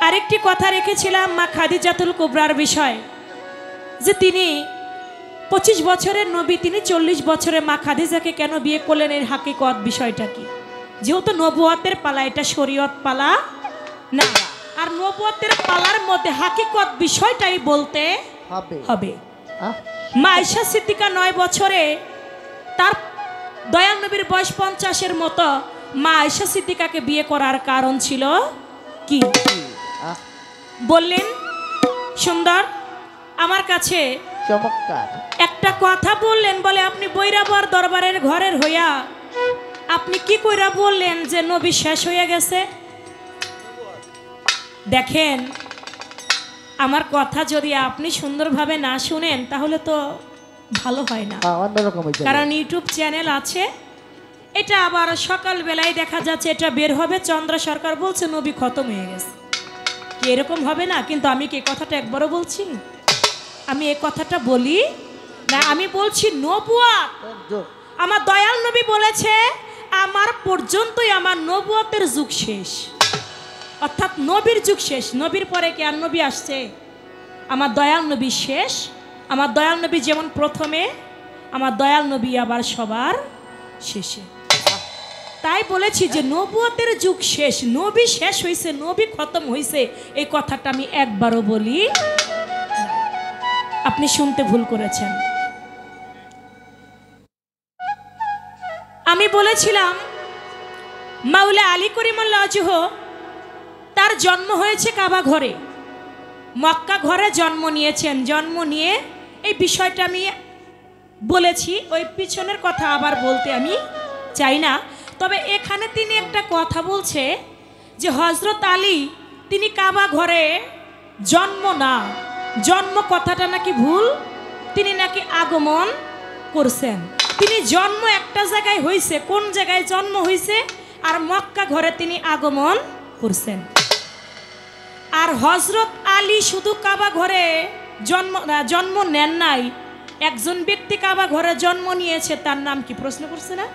আরেকটি কথা রেখেছিলাম মা খাদিজাতুল কুবরার বিষয়, যে তিনি 25 বছরের নবী, তিনি 40 বছরে মা খাদিজাকে কেন বিয়ে করলেন, এর হাকিকত বিষয়টা কি? যেহেতু নবুয়তের পালা, এটা শরীয়ত পালা না, আর নবুয়তের পালার মধ্যে হাকিকত বিষয়টাই বলতে হবে। মা আয়েশা সিদ্দিকা 9 বছরে, তার দয়াল নবীর বয়স 50-এর মতো, মা আয়েশা সিদ্দিকাকে বিয়ে করার কারণ ছিল কি? বললেন সুন্দর। আমার কাছে চমৎকার একটা কথা বললেন, বলে আপনি বৈরাবর দরবারের ঘরের হইয়া আপনি কি কইরা বললেন যে নবী শেষ হয়ে গেছে? দেখেন, আমার কথা যদি আপনি সুন্দরভাবে না শুনেন তাহলে তো ভালো হয় না, কারণ ইউটিউব চ্যানেল আছে, এটা আবার সকালবেলায় দেখা যাচ্ছে এটা বের হবে, চন্দ্র সরকার বলছে নবী খতম হয়ে গেছে। কি এরকম হবে না? কিন্তু আমি কি কথাটা একবারও বলছি? আমি এই কথাটা বলি না, আমি বলছি নবুয়াত। আমার দয়াল নবী বলেছে আমার পর্যন্তই আমার নবুয়াতের যুগ শেষ, অর্থাৎ নবীর যুগ শেষ। নবীর পরে কি আর নবী আসছে? আমার দয়াল নবী শেষ। আমার দয়াল নবী যেমন প্রথমে, আমার দয়াল নবী আবার সবার শেষে। তাই বলেছি যে নবুয়তের যুগ শেষ, নবী শেষ হয়েছে, নবী খতম হয়েছে, এই কথাটা আমি একবারও বলি। আপনি শুনতে ভুল করেছেন। আমি বলেছিলাম মাওলা আলী করিমুল্লাহ ওয়াজহ, তার জন্ম হয়েছে কাবা ঘরে, মক্কা ঘরে জন্ম নিয়েছেন। জন্ম নিয়ে এই বিষয়টা আমি বলেছি, ওই পিছনের কথা আবার বলতে আমি চাই না। তবে এখানে তিনি একটা কথা বলছে যে হযরত আলী তিনি কাবা ঘরে জন্ম না, জন্ম কথাটা নাকি ভুল, তিনি নাকি আগমন করছেন। তিনি জন্ম একটা জায়গায় হয়েছে, কোন জায়গায় জন্ম হয়েছে, আর মক্কা ঘরে তিনি আগমন করছেন। আর হযরত আলী শুধু কাবা ঘরে জন্ম নেন নাই, একজন ব্যক্তি কাবা ঘরে জন্ম নিয়েছে, তার নাম কি? প্রশ্ন করছে না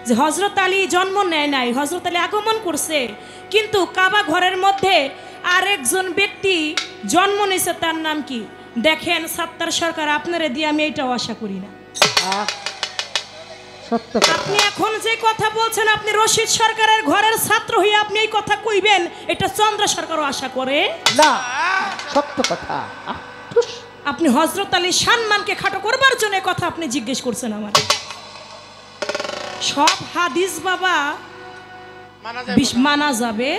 যে হযরত আলী জন্ম নেয় নাই, হযরত আলী আগমন করছে, কিন্তু কাবা ঘরের মধ্যে আরেকজন ব্যক্তি জন্ম নিয়েছে, তার নাম কি? দেখেন সাত্তার সরকার, আপনারা দিয়ে আমি এইটাও আশা করি না। আহ, সত্য কথা। আপনি এখন যে কথা বলছেন, আপনি রশিদ সরকারের ঘরের ছাত্র হয়ে আপনি এই কথা কইবেন, এটা চন্দ্র সরকারও আশা করে না, সত্য কথা। ঠুস। আপনি হযরত আলীর সম্মানকে খাটো করবার জন্য এই কথা আপনি জিজ্ঞেস করছেন আমার। সব হাদিস বাবা মানা যাবে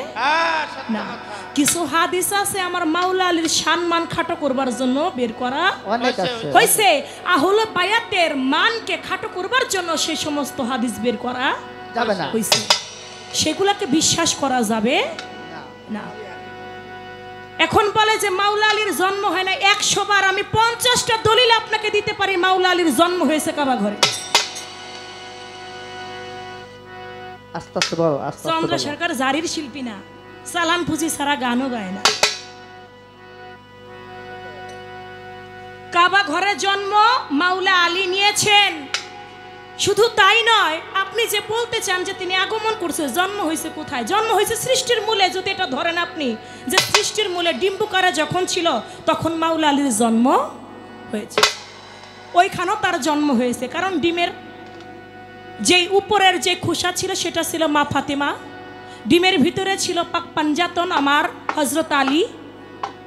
না, কিছু হাদিস আছে আমার মাওলা আলীর সম্মান খাটো করবার জন্য বের করা অনেক আছে। হয়েছে। আহলে বায়াতের মানকে খাটো করবার জন্য সেই সমস্ত হাদিস বের করা যাবে না। হয়েছে, সেগুলাকে বিশ্বাস করা যাবে না। এখন বলে যে মাওলা আলীর জন্ম হয় না, 100 বার আমি 50টা দলিল আপনাকে দিতে পারি মাওলা আলীর জন্ম হয়েছে কাবা ঘরে। আস্তে আস্তে বলো, আস্তে আস্তে চন্দ্র বলো। সরকার জারির শিল্পী না, সালাম পুঁজি ছাড়া গানও গায় না। কাবা ঘরে জন্ম মাওলা আলী নিয়েছেন। শুধু তাই নয়, আপনি যে বলতে চান যে তিনি আগমন করছে, জন্ম হয়েছে কোথায়? জন্ম হয়েছে সৃষ্টির মূলে। যদি এটা ধরেন আপনি যে সৃষ্টির মূলে ডিম্বুকারা যখন ছিল তখন মাওলা আলীর জন্ম হয়েছে, ওইখানেও তার জন্ম হয়েছে। কারণ ডিমের যেই উপরের যে খোসা ছিল সেটা ছিল মা ফাতেমা, ডিমের ভিতরে ছিল পাক পাঞ্জাতন আমার হযরত আলী,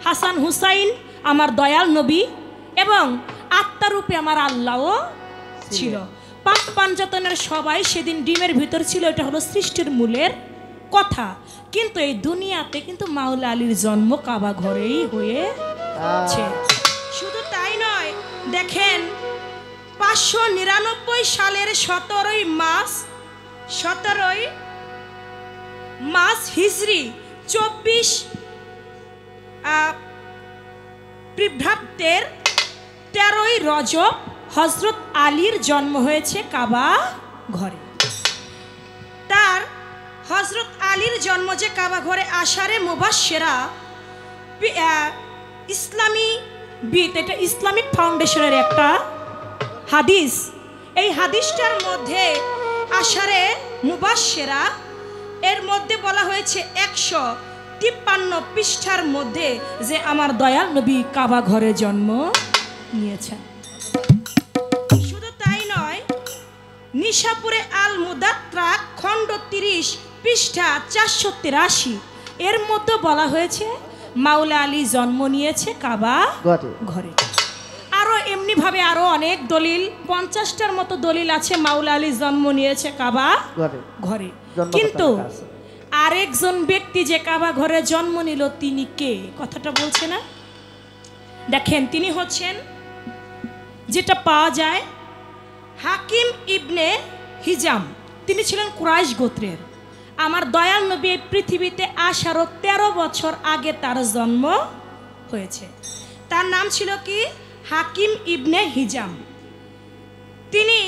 হাসান হুসাইন আমার দয়াল নবী, এবং আত্মারূপে আমার আল্লাহও ছিল। পাক পাঞ্জাতনের সবাই সেদিন ডিমের ভিতর ছিল, এটা হলো সৃষ্টির মূলের কথা। কিন্তু এই দুনিয়াতে কিন্তু মাওলা আলীর জন্ম কাবা ঘরেই হয়েছে। শুধু তাই নয়, দেখেন 599 সালের 17ই মাস হিজরি 24 বৃদ্ধাব্দের 13ই রজব হযরত আলীর জন্ম হয়েছে কাবা ঘরে। তার হযরত আলীর জন্ম যে কাবা ঘরে আশারে মুবাশশিরা ইসলামী বিদ, এটা ইসলামিক ফাউন্ডেশনের একটা হাদিস। এই হাদিসটার মধ্যে আশারে মুবাশশিরা এর মধ্যে বলা হয়েছে 153 পৃষ্ঠার মধ্যে যে আমার দয়াল নবী কাবা ঘরে জন্ম নিয়েছেন। শুধু তাই নয়, নিশাপুরে আল মুদাত্রা খণ্ড 30 পৃষ্ঠা 483 এর মধ্যে বলা হয়েছে মাওলা আলী জন্ম নিয়েছে কাবা ঘরে। আরো এমনি ভাবে আরো অনেক দলিল, 50টার মতো দলিল আছে মাওলা আলী জন্ম নিয়েছে কাবা ঘরে। কিন্তু আরেকজন ব্যক্তি যে কাবা ঘরে জন্ম নিল, তিনি কে? কথাটা বলছে না। দেখেন, তিনি হচ্ছেন, যেটা পাওয়া যায়, হাকিম ইবনে হিজাম। তিনি ছিলেন কুরাইশ গোত্রের। আমার দয়াল নবী এই পৃথিবীতে আসারও 13 বছর আগে তার জন্ম হয়েছে। তার নাম ছিল কি? হাকিম ইবনে হিজাম। তিনি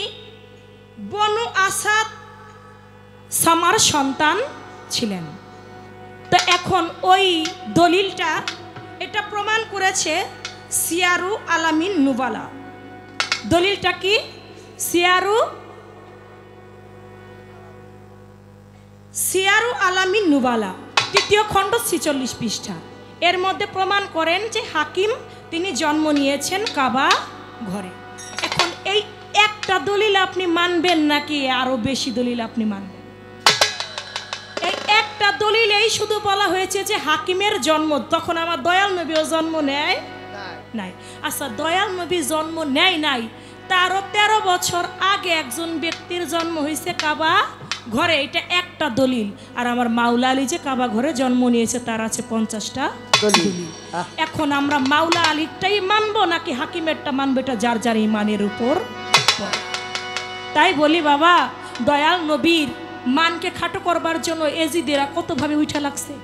বনু আসাদ সামার সন্তান ছিলেন। তো এখন ওই দলিলটা এটা প্রমাণ করেছে সিয়ারু আলামিন নুবালা। দলিলটা কি? সিয়ারু আলামিন নুবালা 3য় খণ্ড 46 পৃষ্ঠা। এর মধ্যে প্রমাণ করেন যে হাকিম তিনি জন্ম নিয়েছেন কাবা ঘরে। এখন এই একটা দলিল আপনি মানবেন নাকি আরো বেশি দলিল আপনি মানবেন? এই একটা দলিলেই শুধু বলা হয়েছে যে হাকিমের জন্ম, তখন আমার দয়াল নবীও জন্ম নেয় নাই। আচ্ছা, দয়াল নবী জন্ম নেয় নাই, তারও 13 বছর আগে একজন ব্যক্তির জন্ম হয়েছে কাবা ঘরে, এটা একটা দলিল। আর আমার মাওলা আলী যে কাবা ঘরে জন্ম নিয়েছে তার আছে 50টা দলিল। এখন আমরা মাওলা আলীরটাই মানবো নাকি হাকিমেরটা মানবো? এটা যার যার ইমানের উপর। তাই বলি বাবা, দয়াল নবীর মানকে খাটো করবার জন্য এজিদেরা কতভাবে উঠা লাগছে,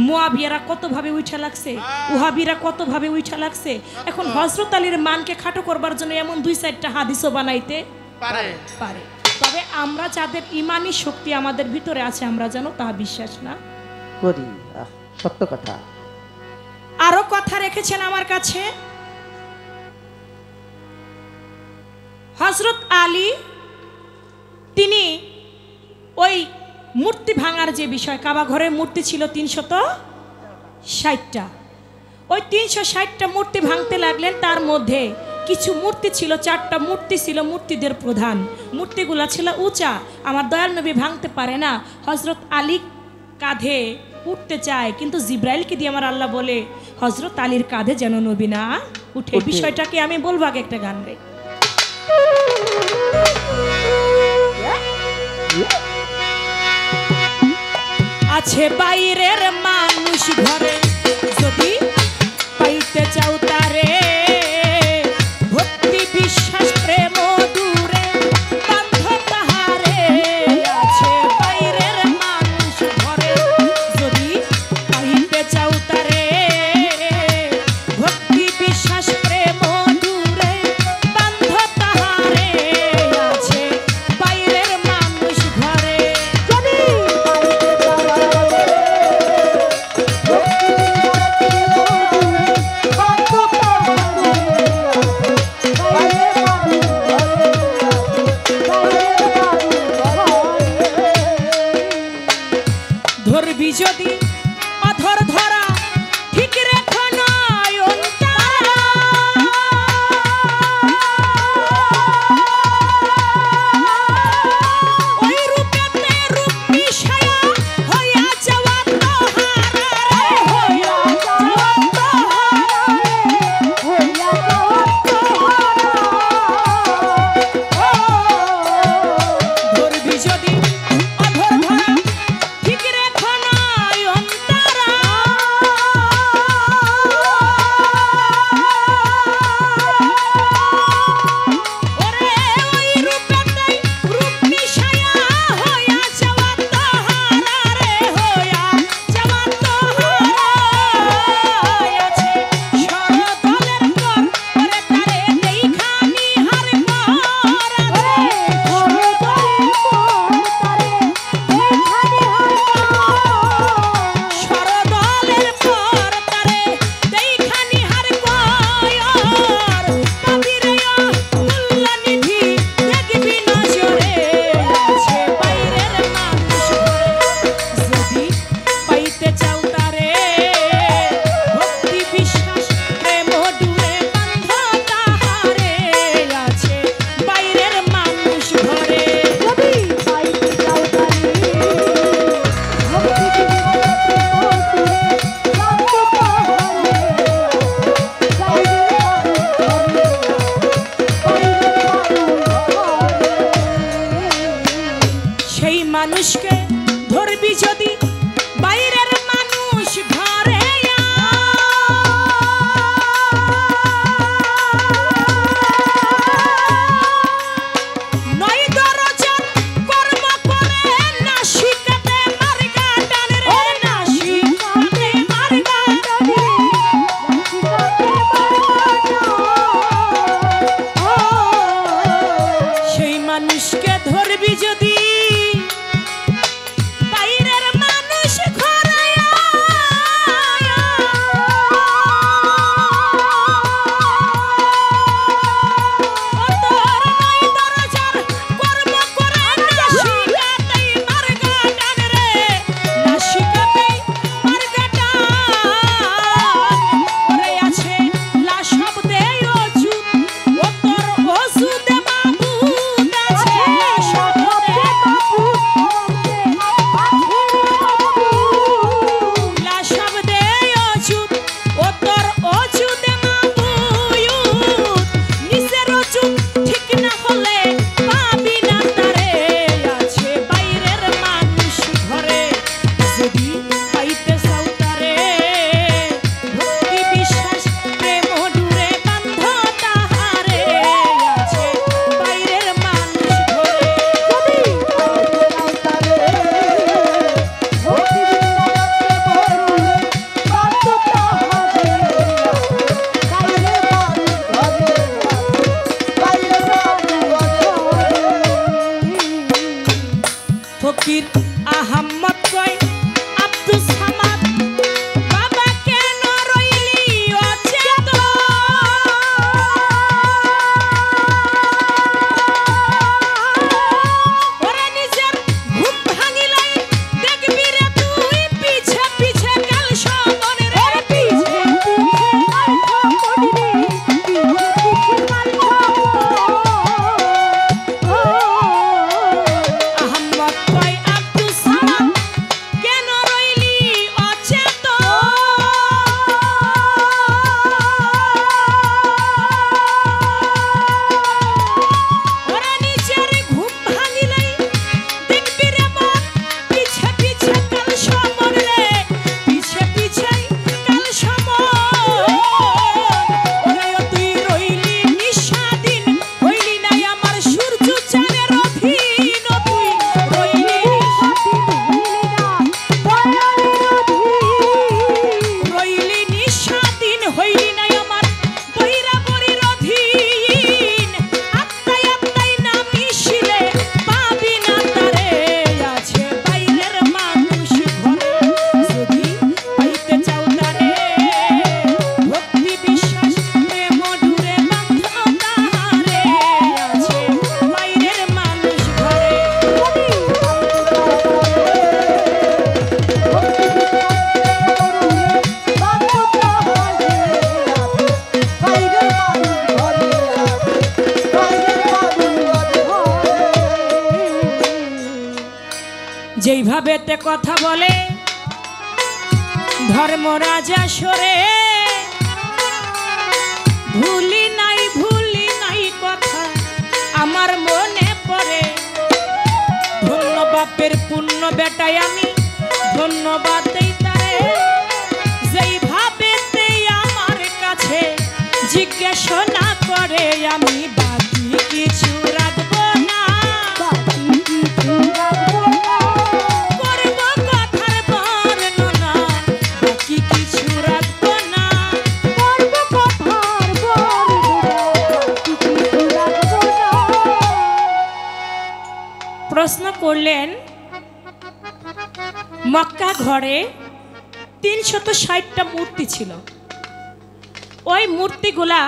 মুয়াবিয়ারা কতভাবে উঠা লাগছে, উহাবিরা কতভাবে উঠা লাগছে। এখন হযরত আলীর মানকে খাটো করবার জন্য এমন 2-4টা হাদিসও বানাইতে পারে। তবে আমরা যাদের ইমানি শক্তি আমাদের ভিতরে আছে, আমরা যেন তা বিশ্বাস না করি। সত্য কথা। আরো কথা রেখেছেন আমার কাছে। হযরত আলী তিনি ওই মূর্তি ভাঙার যে বিষয়, কাবা ঘরের মূর্তি ছিল 360টা। ওই 360টা মূর্তি ভাঙতে লাগলেন। তার মধ্যে কিছু মূর্তি ছিল, 4টা মূর্তি ছিল মূর্তিদের প্রধান, মূর্তিগুলা ছিল উঁচা। আমার দয়াল নবী ভাঙতে পারে না। হজরত আলী কাঁধে উঠতে চায়, কিন্তু জিব্রাইলকে দিয়ে আমার আল্লাহ বলে হজরত আলীর কাঁধে যেন নবী না উঠে। বিষয়টাকে আমি বলবো, আগে একটা গান রে। আছে বাইরের মানুষ ঘরে, যদি পাইতে চাও তারে, ভক্তি বিশ্বাস প্রেম দূরে বান্ধ তাহারে। আছে বাইরের মানুষ ঘরে, যদি পাইতে চাও তারে, ভক্তি বিশ্বাস প্রেম দূরে বান্ধ তাহারে। আছে বাইরের মানুষ ঘরে, যদি ভবেতে কথা বলে ধর্মরাজা সরে, ভুলি নাই কথা আমার মনে পড়ে। ধন্য বাপের পুণ্য বেটায় আমি ধন্যবাদ দেই তারে, যেই ভাবেতে আমার কাছে জিজ্ঞাসা না করে। আমি বাকি কিছু রাখবো না, করব কথার বর্ণনা, বাকি কিছু রাখবো না। প্রশ্ন করলেন, মক্কা ঘরে 360টা মূর্তি ছিল। ওই মূর্তিগুলা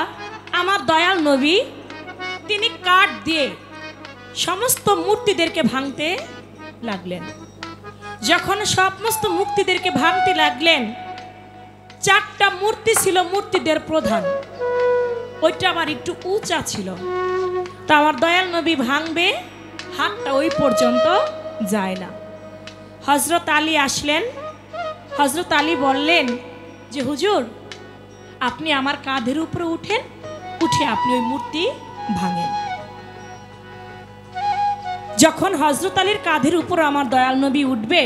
আমার দয়াল নবী তিনি কাঠ দিয়ে সমস্ত মূর্তিদেরকে ভাঙতে লাগলেন। যখন সমস্ত মূর্তিদেরকে ভাঙতে লাগলেন, 4টা মূর্তি ছিল মূর্তিদের প্রধান, ওইটা আবার একটু উঁচা ছিল। তা আমার দয়াল নবী ভাঙবে, হাতটা ওই পর্যন্ত যায় না। হযরত আলী আসলেন। হযরত আলী বললেন যে হুজুর, আপনি আমার কাঁধের উপরে উঠেন, উঠে আপনি ওই মূর্তি ভাঙেন। যখন হযরত আলীর কাঁধের উপর আমার দয়াল নবী উঠবে,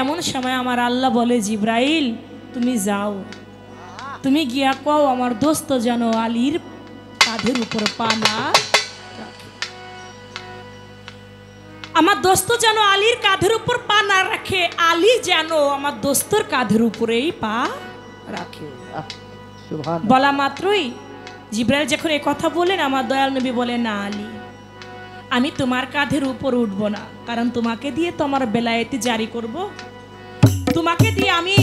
এমন সময় আমার আল্লাহ বলে, জিব্রাইল তুমি যাও, তুমি গিয়া কও আমার দোস্ত যেন আলীর কাঁধের উপর পা না রাখে। আমার দোস্ত যেন আলীর কাঁধের উপর পা না রাখে, আলী যেন আমার দোস্তর কাঁধের উপরেই পা রাখে। সুবহানাল্লাহ। বলা মাত্রই জিব্রাইল যখন এই কথা বলেন, আমার দয়াল নবী বলেন, না আলী, আমি তোমার কাঁধের উপর উঠবো না, কারণ তোমাকে দিয়ে তো আমার বেলায়েতি জারি করব। তোমাকে দিয়ে আমি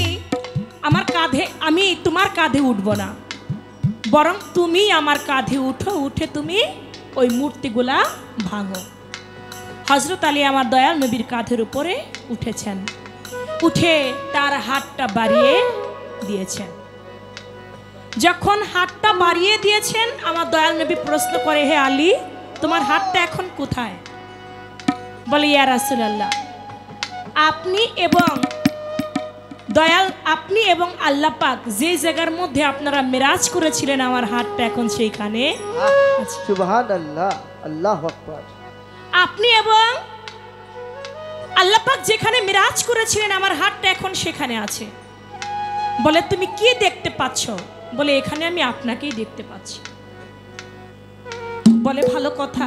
তোমার কাঁধে উঠবো না, বরং তুমি আমার কাঁধে উঠো, উঠে তুমি ওই মূর্তিগুলা ভাঙো। হযরত আলী আমার দয়াল নবীর কাঁধের উপরে উঠেছেন, উঠে তার হাতটা বাড়িয়ে দিয়েছেন। যখন হাতটা বাড়িয়ে দিয়েছেন, আমার দয়াল নবী প্রশ্ন করে, হে আলী, তোমার হাতটা এখন কোথায়? বলে, ইয়া রাসূলুল্লাহ, আপনি এবং আল্লাহ পাক যে জায়গার মধ্যে আপনারা মেরাজ করেছিলেন, আমার হাতটা এখন সেইখানে আছে। সুবহানাল্লাহ, আল্লাহু আকবার। আপনি এবং আল্লাহ পাক যেখানে মিরাজ করেছিলেন, আমার হাতটা এখন সেখানে আছে। বলে, তুমি কি দেখতে পাচ্ছ? বলে, এখানে আমি আপনাকেই দেখতে পাচ্ছি। বলে, ভালো কথা,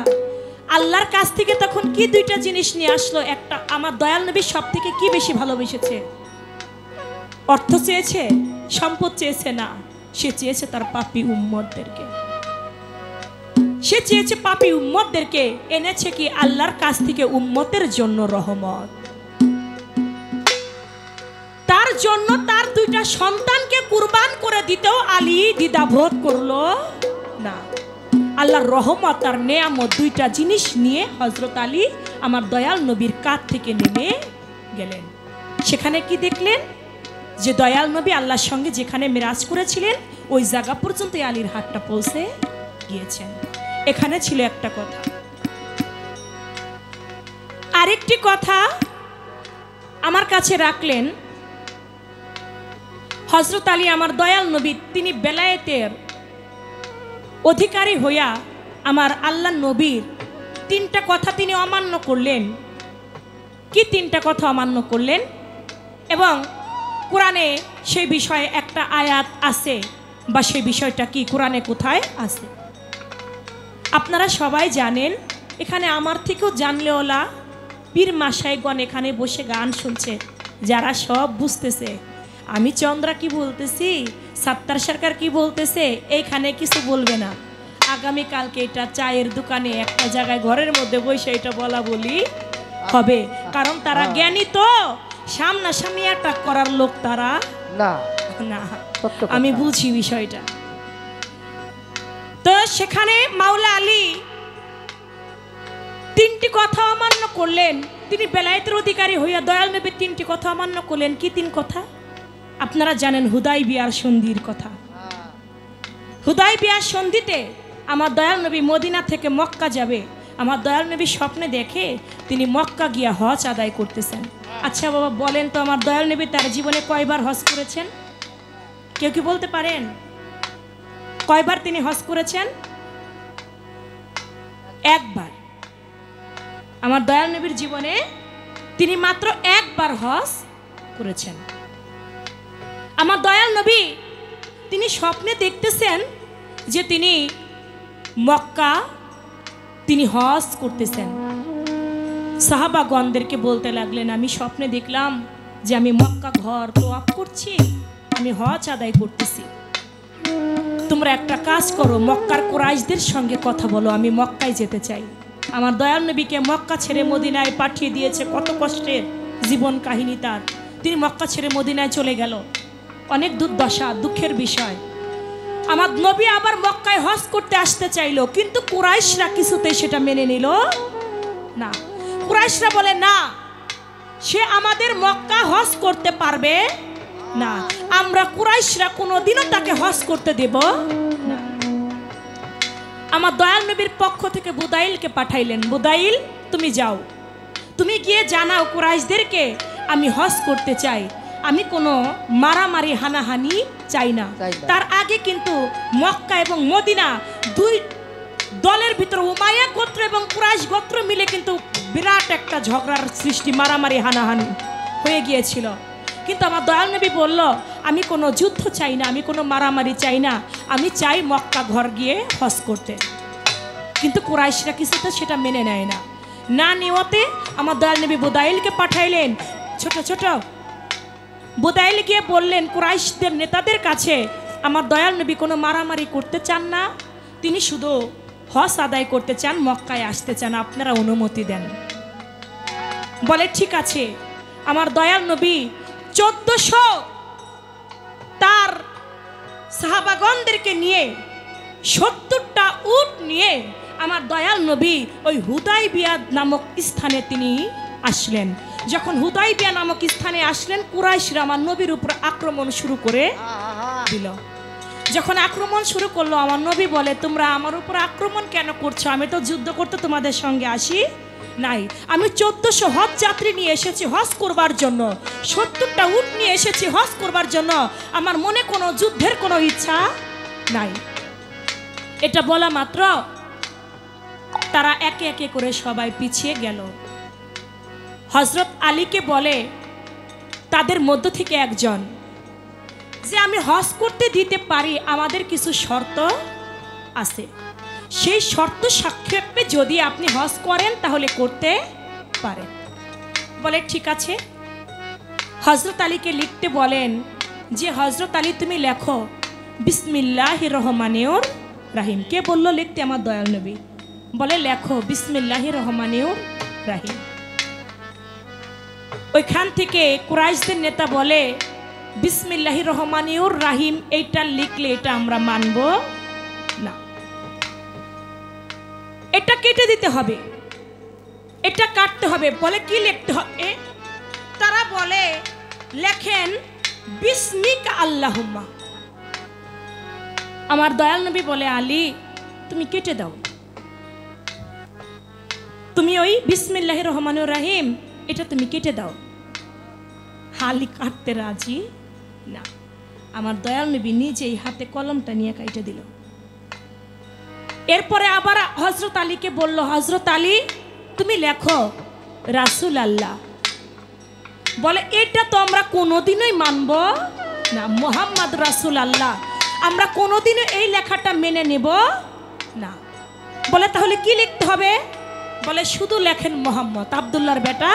আল্লাহর কাছ থেকে তখন কি 2টা জিনিস নিয়ে আসলো? একটা, আমার দয়াল নবী সব থেকে কি বেশি ভালোবেসেছে? অর্থ চেয়েছে, সম্পদ চেয়েছে না, সে চেয়েছে তার পাপী উম্মতদেরকে। সে চেয়েছে পাপী উম্মতদেরকে, এনেছে কি আল্লাহর কাছ থেকে উম্মতের জন্য রহমত। তার জন্য তার 2টা সন্তানকে কুরবান করে দিতেও আলী দ্বিধাবোধ করলো না। আল্লাহর রহমত আর নেয়ামত 2টা জিনিস নিয়ে হযরত আলী আমার দয়াল নবীর কাঁধ থেকে নেমে গেলেন। সেখানে কি দেখলেন? যে দয়াল নবী আল্লাহর সঙ্গে যেখানে মিরাজ করেছিলেন, ওই জায়গা পর্যন্ত আলীর হাতটা পৌঁছে গিয়েছেন। এখানে ছিল একটা কথা। আরেকটি কথা আমার কাছে রাখলেন, হযরত আলী আমার দয়াল নবী তিনি বেলায়েতের অধিকারী হইয়া আমার আল্লাহ নবীর 3টা কথা তিনি অমান্য করলেন। কি 3টা কথা অমান্য করলেন? এবং কোরআনে সেই বিষয়ে একটা আয়াত আছে, বা সেই বিষয়টা কি কোরআনে কোথায় আছে আপনারা সবাই জানেন। এখানে আমার থেকেও জানলেওলা পীর মাশায়েখগণ এখানে বসে গান শুনছে, যারা সব বুঝতেছে। আমি চন্দ্রা কি বলতেছি, সাত্তার সরকার কি বলতেছে, এইখানে কিছু বলবে না। আগামীকালকে এটা চায়ের দোকানে একটা জায়গায় ঘরের মধ্যে বসে এটা বলা বলি হবে, কারণ তারা জ্ঞানী তো, সামনাসামনি অ্যাটাক করার লোক তারা না। না, আমি বুঝি বিষয়টা। তো সেখানে মাওলা আলী 3টি কথা অমান্য করলেন। তিনি বেলায়েতের অধিকারী হইয়া দয়াল নবীর 3টি কথা অমান্য করলেন। কি 3 কথা? আপনারা জানেন হুদাইবিয়ার সন্ধির কথা। হুদাইবিয়ার সন্ধিতে আমার দয়াল নবী মদিনা থেকে মক্কা যাবে, আমার দয়াল নবী স্বপ্নে দেখে তিনি মক্কা গিয়া হজ আদায় করতেছেন। আচ্ছা বাবা বলেন তো, আমার দয়াল নবী তার জীবনে কয়বার হজ করেছেন? কেউ কি বলতে পারেন কয়বার তিনি হজ করেছেন? একবার। আমার দয়াল নবীর জীবনে তিনি মাত্র একবার হজ করেছেন। আমার দয়াল নবী তিনি স্বপ্নে দেখতেছেন যে তিনি মক্কা তিনি হজ করতেছেন। সাহাবাগণদেরকে বলতে লাগলেন, আমি স্বপ্নে দেখলাম যে আমি মক্কা ঘর তোয়াফ করছি, আমি হজ আদায় করতেছি। তোমরা একটা কাজ করো, মক্কার কুরাইশদের সঙ্গে কথা বলো, আমি মক্কায় যেতে চাই। আমার দয়াল নবীকে মক্কা ছেড়ে মদিনায় পাঠিয়ে দিয়েছে, কত কষ্টের জীবন কাহিনী তার। তিনি মক্কা ছেড়ে মদিনায় চলে গেল, অনেক দুর্দশা দুঃখের বিষয়। আমার নবী আবার মক্কায় হজ করতে আসতে চাইলো, কিন্তু কুরাইশরা কিছুতেই সেটা মেনে নিল না। কুরাইশরা বলে না, সে আমাদের মক্কা হজ করতে পারবে না, আমরা কুরাইশরা কোনোদিনও তাকে হজ করতে দেব না। আমার দয়াল নবীর পক্ষ থেকে বুদাইলকে পাঠাইলেন, বুদাইল তুমি যাও, তুমি গিয়ে জানাও কুরাইশদেরকে আমি হজ করতে চাই, আমি কোনো মারামারি হানাহানি চাই না। তার আগে কিন্তু মক্কা এবং মদিনা দুই দলের ভিতরে উমাইয়া গোত্র এবং কুরাইশ গোত্র মিলে কিন্তু বিরাট একটা ঝগড়ার সৃষ্টি, মারামারি হানাহানি হয়ে গিয়েছিল। কিন্তু আমার দয়াল নবী বলল, আমি কোনো যুদ্ধ চাই না, আমি কোনো মারামারি চাই না, আমি চাই মক্কা ঘর গিয়ে হজ করতে। কিন্তু কুরাইশরা কিছুতে সেটা মেনে নেয় না। না নিয়তে আমার দয়াল নবী বুদাইলকে পাঠাইলেন। ছোট ছোট বুদাইল গিয়ে বললেন কুরাইশদের নেতাদের কাছে, আমার দয়াল নবী কোনো মারামারি করতে চান না, তিনি শুধু হজ আদায় করতে চান, মক্কায় আসতে চান, আপনারা অনুমতি দেন। বলে ঠিক আছে। আমার দয়াল নবী 1400 তার সাহাবাগণদেরকে নিয়ে 70টা উট নিয়ে আমার দয়াল নবী ওই হুদাইবিয়া নামক স্থানে তিনি আসলেন। যখন হুদাইবিয়া নামক স্থানে আসলেন, কুরাইশরা আমার নবীর উপর আক্রমণ শুরু করে দিল। যখন আক্রমণ শুরু করলো, আমার নবী বলে, তোমরা আমার উপর আক্রমণ কেন করছো? আমি তো যুদ্ধ করতে তোমাদের সঙ্গে আসি নাই, আমি 1400 হজ যাত্রী নিয়ে এসেছি হজ করবার জন্য, 70টা উট নিয়ে এসেছি হজ করবার জন্য, আমার মনে কোনো যুদ্ধের কোনো ইচ্ছা নাই। এটা বলা মাত্র তারা একে একে করে সবাই পিছিয়ে গেল। হযরত আলীকে বলে তাদের মধ্য থেকে একজন, যে আমি হজ করতে দিতে পারি, আমাদের কিছু শর্ত আছে, সেই শর্ত সাপেক্ষে যদি আপনি হজ করেন তাহলে করতে পারেন। বলে ঠিক আছে। হযরত আলীকে লিখতে বলেন যে হযরত আলী তুমি লেখো বিসমিল্লাহির রহমানির রহিম। কে বললো লিখতে? আমার দয়াল নবী। বলে লেখো বিসমিল্লাহির রহমানির রহিম। ওইখান থেকে কুরাইশদের নেতা বলে বিসমিল্লাহির রহমানির রহিম এইটা লিখলে এটা আমরা মানব না, এটা কেটে দিতে হবে, এটা কাটতে হবে। বলে কি লিখতে হবে? তারা বলে লেখেন বিসমিকা আল্লাহুম্মা। আমার দয়াল নবী বলে আলী তুমি কেটে দাও, তুমি ওই বিসমিল্লাহির রহমানির রহিম এটা তুমি কেটে দাও। আলী কাটতে রাজি না। আমার দয়াল নবী নিজেই হাতে কলমটা নিয়ে কাটে দিল। এরপরে আবার হযরত আলীকে বলল, হযরত আলী তুমি লেখো রাসূল আল্লাহ। বলে এটা তো আমরা কোনোদিনই মানব না, মুহাম্মদ রাসূল আল্লাহ, আমরা কোনোদিনও এই লেখাটা মেনে নেব না। বলে তাহলে কি লিখতে হবে? বলে শুধু লেখেন মোহাম্মদ, আব্দুল্লাহর বেটা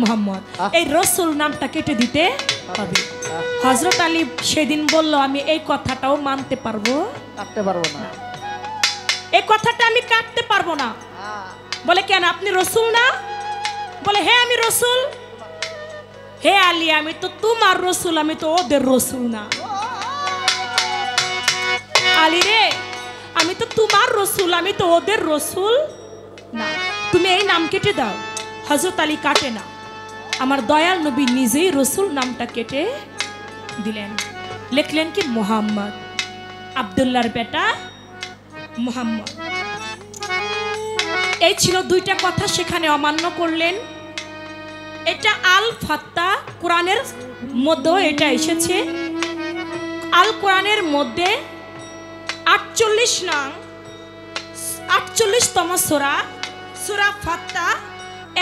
মোহাম্মদ, এই রসুল নামটা কেটে দিতে হবে। হযরত আলী সেদিন বলল আমি এই কথাটাও মানতে পারবো না, এই কথাটা আমি কাটতে পারবো না। বলে কেন? আপনি রসুল না? বলে হ্যাঁ আমি রসুল। হে আলী আমি তো তোমার রসুল, আমি তো ওদের রসুল না। আলী রে আমি তো তোমার রসুল, আমি তো ওদের রসুল না, তুমি এই নাম কেটে দাও। হযরত আলী কাটে না, আমার দয়াল নবী নিজেই রসুল নামটা কেটে দিলেন। লিখলেন কি মুহাম্মদ, আব্দুল্লাহর বেটা মুহাম্মদ। এই ছিল দুইটা কথা, সেখানে অমান্য করলেন। এটা আল ফাত্তা কোরআনের মধ্যে এটা এসেছে। আল কোরআনের মধ্যে 48তম সূরা, সূরা ফাত্তা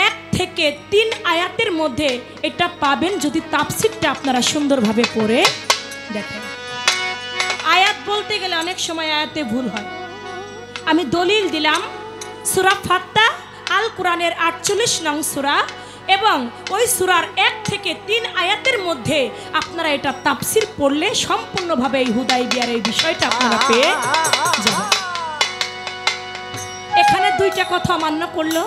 1 থেকে 3 আয়াতের মধ্যে এটা পাবেন, যদি তাফসীরটা আপনারা সুন্দরভাবে পড়ে দেখেন। আয়াত বলতে গেলে অনেক সময় আয়াতে ভুল হয়। আমি দলিল দিলাম সূরা ফাত্তা আল কোরআনের 48 নং সূরা, এবং ওই সূরার 1 থেকে 3 আয়াতের মধ্যে আপনারা এটা তাফসীর পড়লে সম্পূর্ণভাবে এই হুদাইবিয়ার এই বিষয়টা আপনারা পেয়ে যাবেন। এখানে দুইটা কথা অমান্য করলো,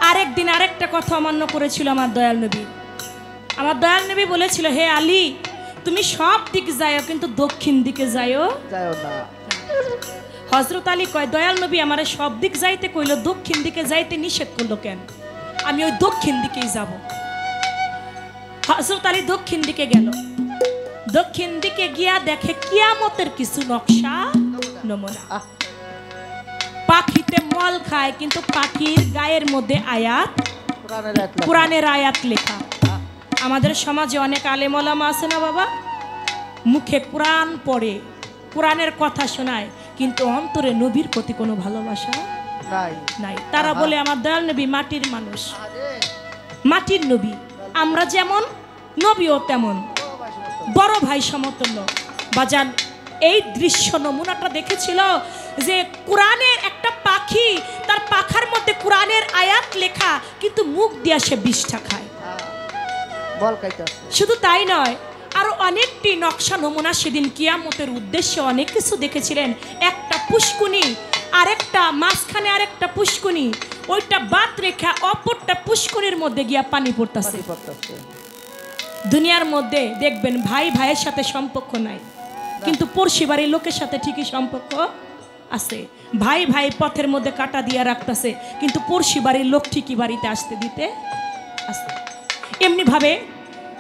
আরেকদিন আরেকটা কথা অমান্য করেছিল আমার দয়াল নবী। আমার দয়াল নবী বলেছিল, হে আলী, তুমি সব দিকে যাও কিন্তু দক্ষিণ দিকে যাও না। হযরত আলী কয়, দয়াল নবী আমারে সব দিক যাইতে কইলো, দক্ষিণ দিকে যাইতে নিষেধ করলো কেন? আমি ওই দক্ষিণ দিকেই যাব। হযরত আলী দক্ষিণ দিকে গেল। দক্ষিণ দিকে গিয়া দেখে কিয়ামতের কিছু নকশা নমুনা। পাখিতে মল খায়, কিন্তু পাখির গায়ের মধ্যে আয়াত, কোরআনের আয়াত লেখা। আমাদের সমাজে অনেক আলেম ওলামা আছে না বাবা, মুখে কোরআন পড়ে, কোরআনের কথা শোনায়, কিন্তু অন্তরে নবীর প্রতি কোনো ভালোবাসা নাই। তারা বলে আমার দয়াল নবী মাটির মানুষ, মাটির নবী, আমরা যেমন নবীও তেমন, বড় ভাই সমতুল্য। বাজান, এই দৃশ্য নমুনাটা দেখেছিল যে কোরআনের একটা পাখি, তার পাখার মধ্যে কোরআনের আয়াত লেখা, কিন্তু মুখ দিয়া সে বিষ্ঠা খায়। শুধু তাই নয়, আরো অনেকটি নকশা নমুনা সেদিন কিয়ামতের উদ্দেশ্যে অনেক কিছু দেখেছিলেন। একটা পুষ্কুনি, আরেকটা মাঝখানে আরেকটা পুষ্কুনি, ওইটা বাদ রেখা অপরটা পুষ্কুনির মধ্যে গিয়া পানি পড়তেছে। দুনিয়ার মধ্যে দেখবেন ভাই ভাইয়ের সাথে সম্পর্ক নাই, কিন্তু পড়শি বাড়ির লোকের সাথে ঠিকই সম্পর্ক আছে। ভাই ভাই পথের মধ্যে কাটা দিয়া রাখতেছে, কিন্তু পড়শি বাড়ির লোক ঠিকই বাড়িতে আসতে দিতে আসে। এমনি ভাবে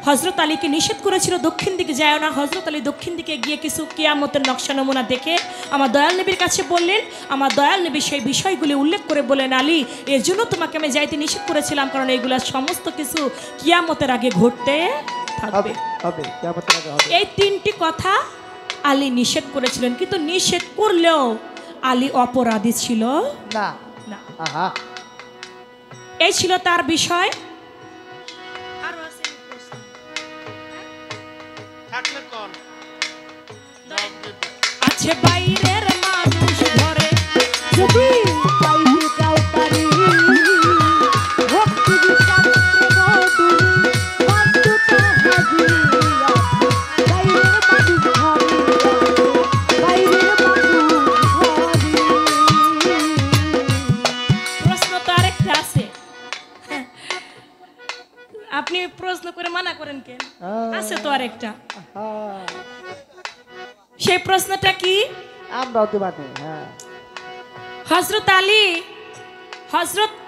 হযরত আলীকে নিষেধ করেছিল দক্ষিণ দিকে যায় না। হযরত আলী দক্ষিণ দিকে গিয়ে কিছু কিয়ামতের নকশা নমুনা দেখে আমার দয়াল নবীর কাছে বললেন। আমার দয়াল নবী সেই বিষয়গুলি উল্লেখ করে বলেন, আলী, এর জন্য তোমাকে আমি যাইতে নিষেধ করেছিলাম, কারণ এইগুলা সমস্ত কিছু কিয়ামতের আগে ঘটতে থাকবে। এই 3টি কথা আলী নিষেধ করেছিলেন, কিন্তু নিষেধ করলেও আলী অপরাধী ছিল না। এই ছিল তার বিষয়। আছে বাইরের মানুষ ঘরে, যদি পাইতে চাও পারি, ভক্তি বিশাস্ত্র মধুরী, অন্ততা হাজিরা, বাইরের মানুষ ঘরে, বাইরের মানুষ ঘরে। প্রশ্ন তো আরেকটা আছে, আপনি প্রশ্ন করে মানা করেন কেন? আছে তো আরেকটা। সেই প্রশ্নটা কি? আমরাও তো বাদে। হযরত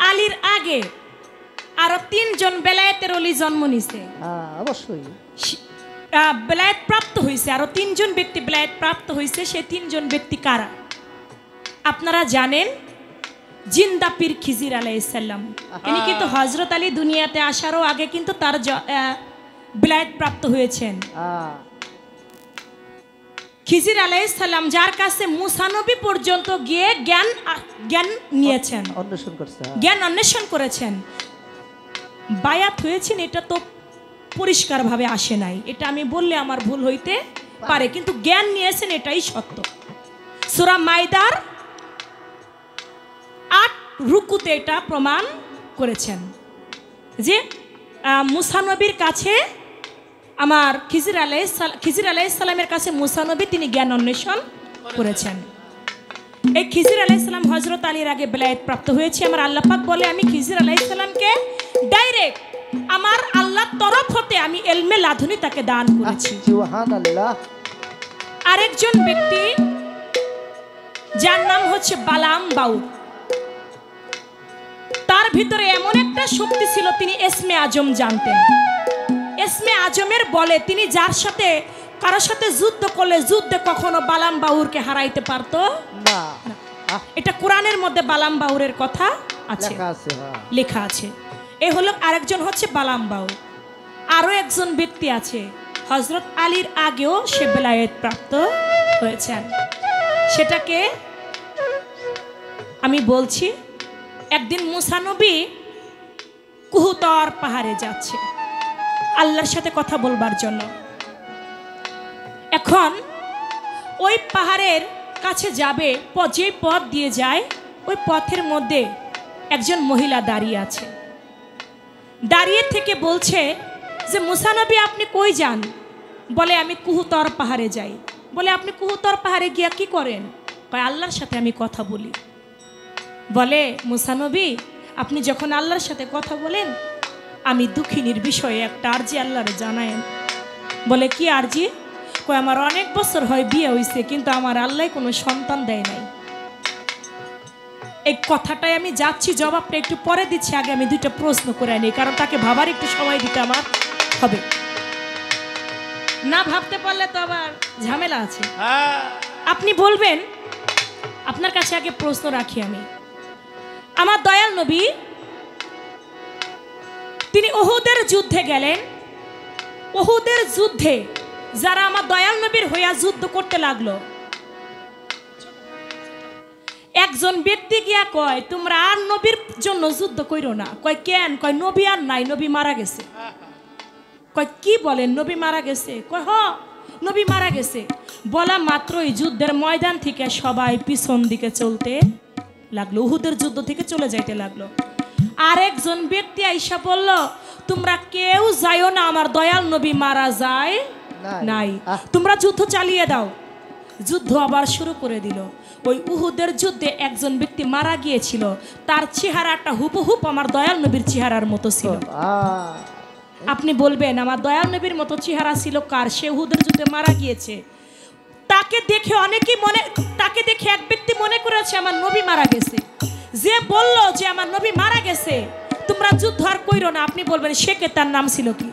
আলীর আগে আরো 3 জন বেলায়েতের ওলি জন্ম নিছে। অবশ্যই বেলায়েত প্রাপ্ত হয়েছে, আরো 3 জন ব্যক্তি বেলায়েত প্রাপ্ত হয়েছে। সেই 3 জন ব্যক্তি কারা আপনারা জানেন? জিন্দা পীর খিজির আলাইহিস সালাম। ইনি কিন্তু হযরত আলী দুনিয়াতে আসারও আগে কিন্তু তার বেলায়েত প্রাপ্ত হয়েছেন। খিজির আলাইহিস সালাম, যার কাছে মুসা নবী পর্যন্ত গিয়ে জ্ঞান নিয়েছেন, জ্ঞান অন্বেষণ করেছেন, বায়াত হয়েছেন। এটা তো পরিষ্কারভাবে আসে নাই, এটা আমি বললে আমার ভুল হইতে পারে, কিন্তু জ্ঞান নিয়েছেন, এটাই সত্য। সূরা মাইদার 8 রুকুতে এটা প্রমাণ করেছেন যে মুসা নবীর কাছে আমার খিজির আলাইহিস সালামের কাছে মুসা নবী তিনি জ্ঞান অন্বেষণ করেছেন। এই খিজির আলাইহিস সালাম হযরত আলীর আগে বেলায়েত প্রাপ্ত হয়েছে। আমার আল্লাহ পাক বলে, আমি খিজির আলাইহিস সালামকে ডাইরেক্ট আমার আল্লাহর তরফ হতে আমি ইলমে লাদুনী তাকে দান করেছি। সুবহানাল্লাহ। আরেকজন ব্যক্তি যার নাম হচ্ছে বালাম বাউর, তার ভিতরে এমন একটা শক্তি ছিল, তিনি ইসমে আজম জানতেন। ইসমে আজমের বলে তিনি যার সাথে কারোর সাথে যুদ্ধ করলে যুদ্ধে কখনো বালাম বাউরকে হারাইতে পারতো না। এটা কোরআনের মধ্যে বালাম বাউরের কথা আছে, লেখা আছে, হ্যাঁ। লেখা আছে। এ হলো আরেকজন হচ্ছে বালামবাউ। আরো একজন ব্যক্তি আছে হযরত আলীর আগেও সে বেলায়েত প্রাপ্ত হয়েছেন। সেটাকে আমি বলছি। একদিন মুসা নবী কুহুতর পাহাড়ে যাচ্ছে আল্লাহর সাথে কথা বলবার জন্য। এখন ওই পাহাড়ের কাছে যাবে, যে পথ দিয়ে যায় ওই পথের মধ্যে একজন মহিলা দাঁড়িয়ে আছে। দাঁড়িয়ে থেকে বলছে যে মুসা নবী আপনি কই যান? বলে আমি কুহুতর পাহাড়ে যাই। বলে আপনি কুহুতর পাহাড়ে গিয়া কি করেন? কয় আল্লাহর সাথে আমি কথা বলি। বলে মুসা নবী আপনি যখন আল্লাহর সাথে কথা বলেন আমি দুঃখিনীর বিষয়ে একটা আরজি আল্লাহরে জানায়েন। বলে কি আরজি? কয় আমার অনেক বছর হয় বিয়ে হইছে কিন্তু আমার আল্লাহ কোনো সন্তান দেয় নাই। এই কথাটাই আমি যাচ্ছি, জবাবটা একটু পরে দিচ্ছি, আগে আমি দুইটা প্রশ্ন করে আনি, কারণ তাকে ভাবার একটু সময় দিতে আমার হবে। না ভাবতে পারলে তো আবার ঝামেলা আছে। আপনি বলবেন, আপনার কাছে আগে প্রশ্ন রাখি আমি। আমার দয়াল নবী তিনি উহুদের যুদ্ধে গেলেন। উহুদের যুদ্ধে যারা আমার দয়াল নবীর হইয়া যুদ্ধ করতে লাগলো, একজন ব্যক্তি গিয়া কয় তোমরা আর নবীর জন্য যুদ্ধ কইরো না। কয় কেন? কয় নবী আর নাই, নবী মারা গেছে। কয় কি বলেন, নবী মারা গেছে? কয় হ নবী মারা গেছে। বলা মাত্রই যুদ্ধের ময়দান থেকে সবাই পিছন দিকে চলতে লাগলো, উহুদের যুদ্ধ থেকে চলে যাইতে লাগলো। আরেকজন ব্যক্তি আইসা বলল তোমরা কেউ যাইও না, আমার দয়াল নবী মারা যায় নাই, তোমরা যুদ্ধ চালিয়ে দাও। যুদ্ধ আবার শুরু করে দিল। ওই উহুদের যুদ্ধে একজন ব্যক্তি মারা গিয়েছিল, তার চেহারাটা হুবহুব আমার দয়াল নবীর চেহারার মতো ছিল। আপনি বলবেন আমার দয়াল নবীর মতো চেহারা ছিল কার? সে উহুদের যুদ্ধে মারা গিয়েছে। তাকে দেখে অনেকেই তাকে দেখে এক ব্যক্তি মনে করেছে আমার নবী মারা গেছে। যে বলল যে আমার নবী মারা গেছে তোমরা যুদ্ধ আর কইরো না, আপনি বলবেন সে কে, তার নাম ছিল কি?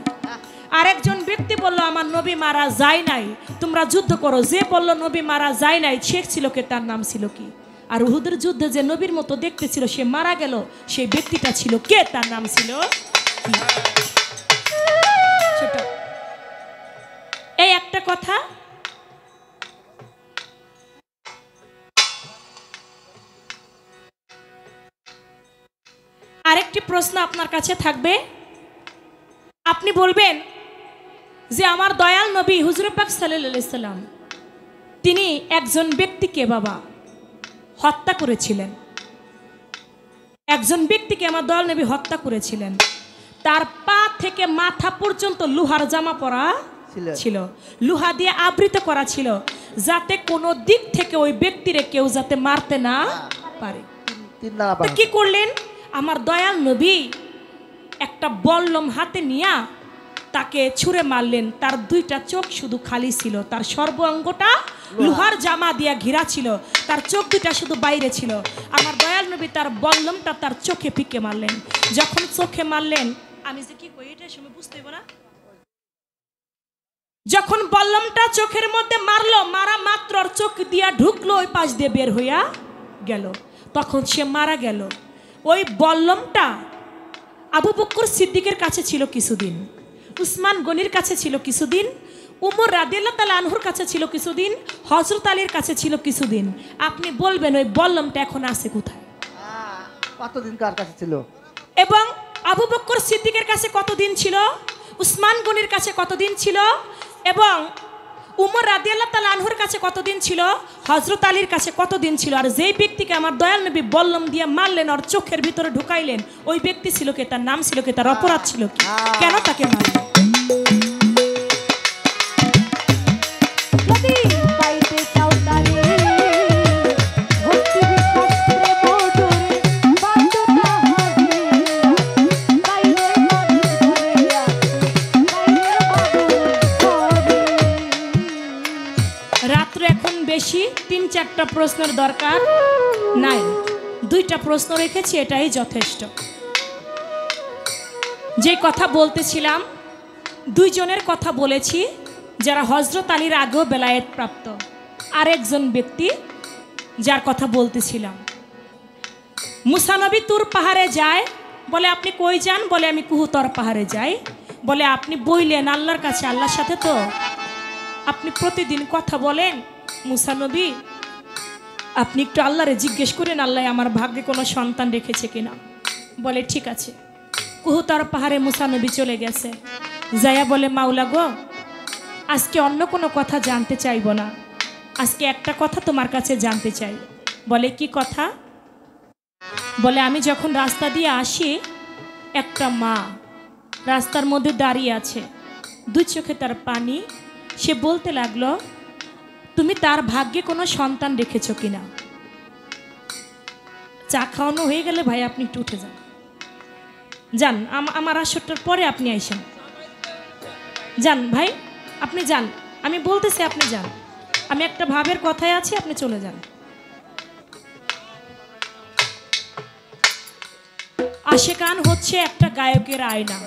আরেকজন ব্যক্তি বলল আমার নবী মারা যায় নাই, তোমরা যুদ্ধ করো। যে বলল নবী মারা যায় নাই সে ছিল কে, তার নাম ছিল কি? আর উহুদের যুদ্ধে যে নবীর মতো দেখতে ছিল সে মারা গেল, সেই ব্যক্তিটা ছিল কে, তার নাম ছিল কি? এই একটা কথা। আরেকটি প্রশ্ন আপনার কাছে থাকবে। আপনি বলবেন যে আমার দয়াল নবী হুজুর পাক সাল্লাল্লাহু আলাইহি সাল্লাম তিনি একজন ব্যক্তিকে বাবা হত্যা করেছিলেন। একজন ব্যক্তিকে আমার দয়াল নবী হত্যা করেছিলেন। তার পা থেকে মাথা পর্যন্ত লোহার জামা পরা ছিল, লোহা দিয়ে আবৃত করা ছিল, যাতে কোনো দিক থেকে ওই ব্যক্তিরে কেউ যাতে মারতে না পারে। কি করলেন? আমার দয়াল নবী একটা বল্লম হাতে নিয়া তাকে ছুঁড়ে মারলেন। তার দুইটা চোখ শুধু খালি ছিল, তার সর্বাঙ্গটা লোহার জামা দিয়া ঘেরা ছিল, তার চোখ দুটা শুধু বাইরে ছিল। আমার দয়াল নবী তার বল্লমটা তার চোখে পিকে মারলেন। যখন চোখে মারলেন, আমি যে কি কই এটা সময় বুঝতে হইব না। যখন বল্লমটা চোখের মধ্যে মারলো, মারা মাত্র চোখ দিয়া ঢুকলো, ওই পাশ দিয়ে বের হইয়া গেল, তখন সে মারা গেল। ওই বল্লমটা আবু বকর সিদ্দিকের কাছে ছিল কিছুদিন, উসমান গনির কাছে ছিল কিছুদিন, উমর রাদিয়াল্লাহু তাআলা আনহুর কাছে ছিল কিছুদিন, হযরত আলীর কাছে ছিল কিছুদিন। আপনি বলবেন ওই বল্লমটা এখন আছে কোথায়? কতদিন কার কাছে ছিল? এবং আবু বকর সিদ্দিকের কাছে কতদিন ছিল, উসমান গনির কাছে কতদিন ছিল, এবং উমর রাদিয়াল্লাহু তাআলা আনহুর কাছে কতদিন ছিল, হযরত আলীর কাছে কতদিন ছিল? আর যেই ব্যক্তিকে আমার দয়াল নবী বল্লম দিয়ে মারলেন, আর চোখের ভিতরে ঢুকাইলেন, ওই ব্যক্তি ছিল কে, তার নাম ছিল কে, তার অপরাধ ছিল কি, কেন তাকে মারলেন? রাত্র এখন বেশি, 3-4টা প্রশ্নের দরকার নাই, 2টা প্রশ্ন রেখেছি, এটাই যথেষ্ট। যে কথা বলতেছিলাম, 2 জনের কথা বলেছি যারা হযরত আলীর আগেও বেলায়েত প্রাপ্ত। আরেকজন ব্যক্তি যার কথা বলতেছিলাম মুসা নবী তুর পাহাড়ে যায়। বলে আপনি কই যান? বলে আমি কুহুতর পাহাড়ে যাই। বলে আপনি বইলেন আল্লাহর কাছে, আল্লাহর সাথে তো আপনি প্রতিদিন কথা বলেন। মুসা নবী আপনি একটু আল্লাহরে জিজ্ঞেস করেন আল্লাহ আমার ভাগ্যে কোনো সন্তান রেখেছে কিনা। বলে ঠিক আছে। কুহুতর পাহাড়ে মুসা নবী চলে গেছে। যাইয়া বলে মাওলা গো, আজকে অন্য কোনো কথা জানতে চাইব না, আজকে একটা কথা তোমার কাছে জানতে চাই। বলে কি কথা? বলে আমি যখন রাস্তা দিয়ে আসি, একটা মা রাস্তার মধ্যে দাঁড়িয়ে আছে, দুই চোখে তার পানি। সে বলতে লাগলো তুমি তার ভাগ্যে কোনো সন্তান রেখেছো কিনা। চা খাওয়ানো হয়ে গেলে ভাই আপনি একটু উঠে যান, যান আমার আসরটার পরে আপনি আইসেন। যান ভাই আপনি যান, আমি বলতেছি আপনি যান, আমি একটা ভাবের কথায় আছি, আপনি চলে যান। আশেকান হচ্ছে একটা গায়কের আয়না।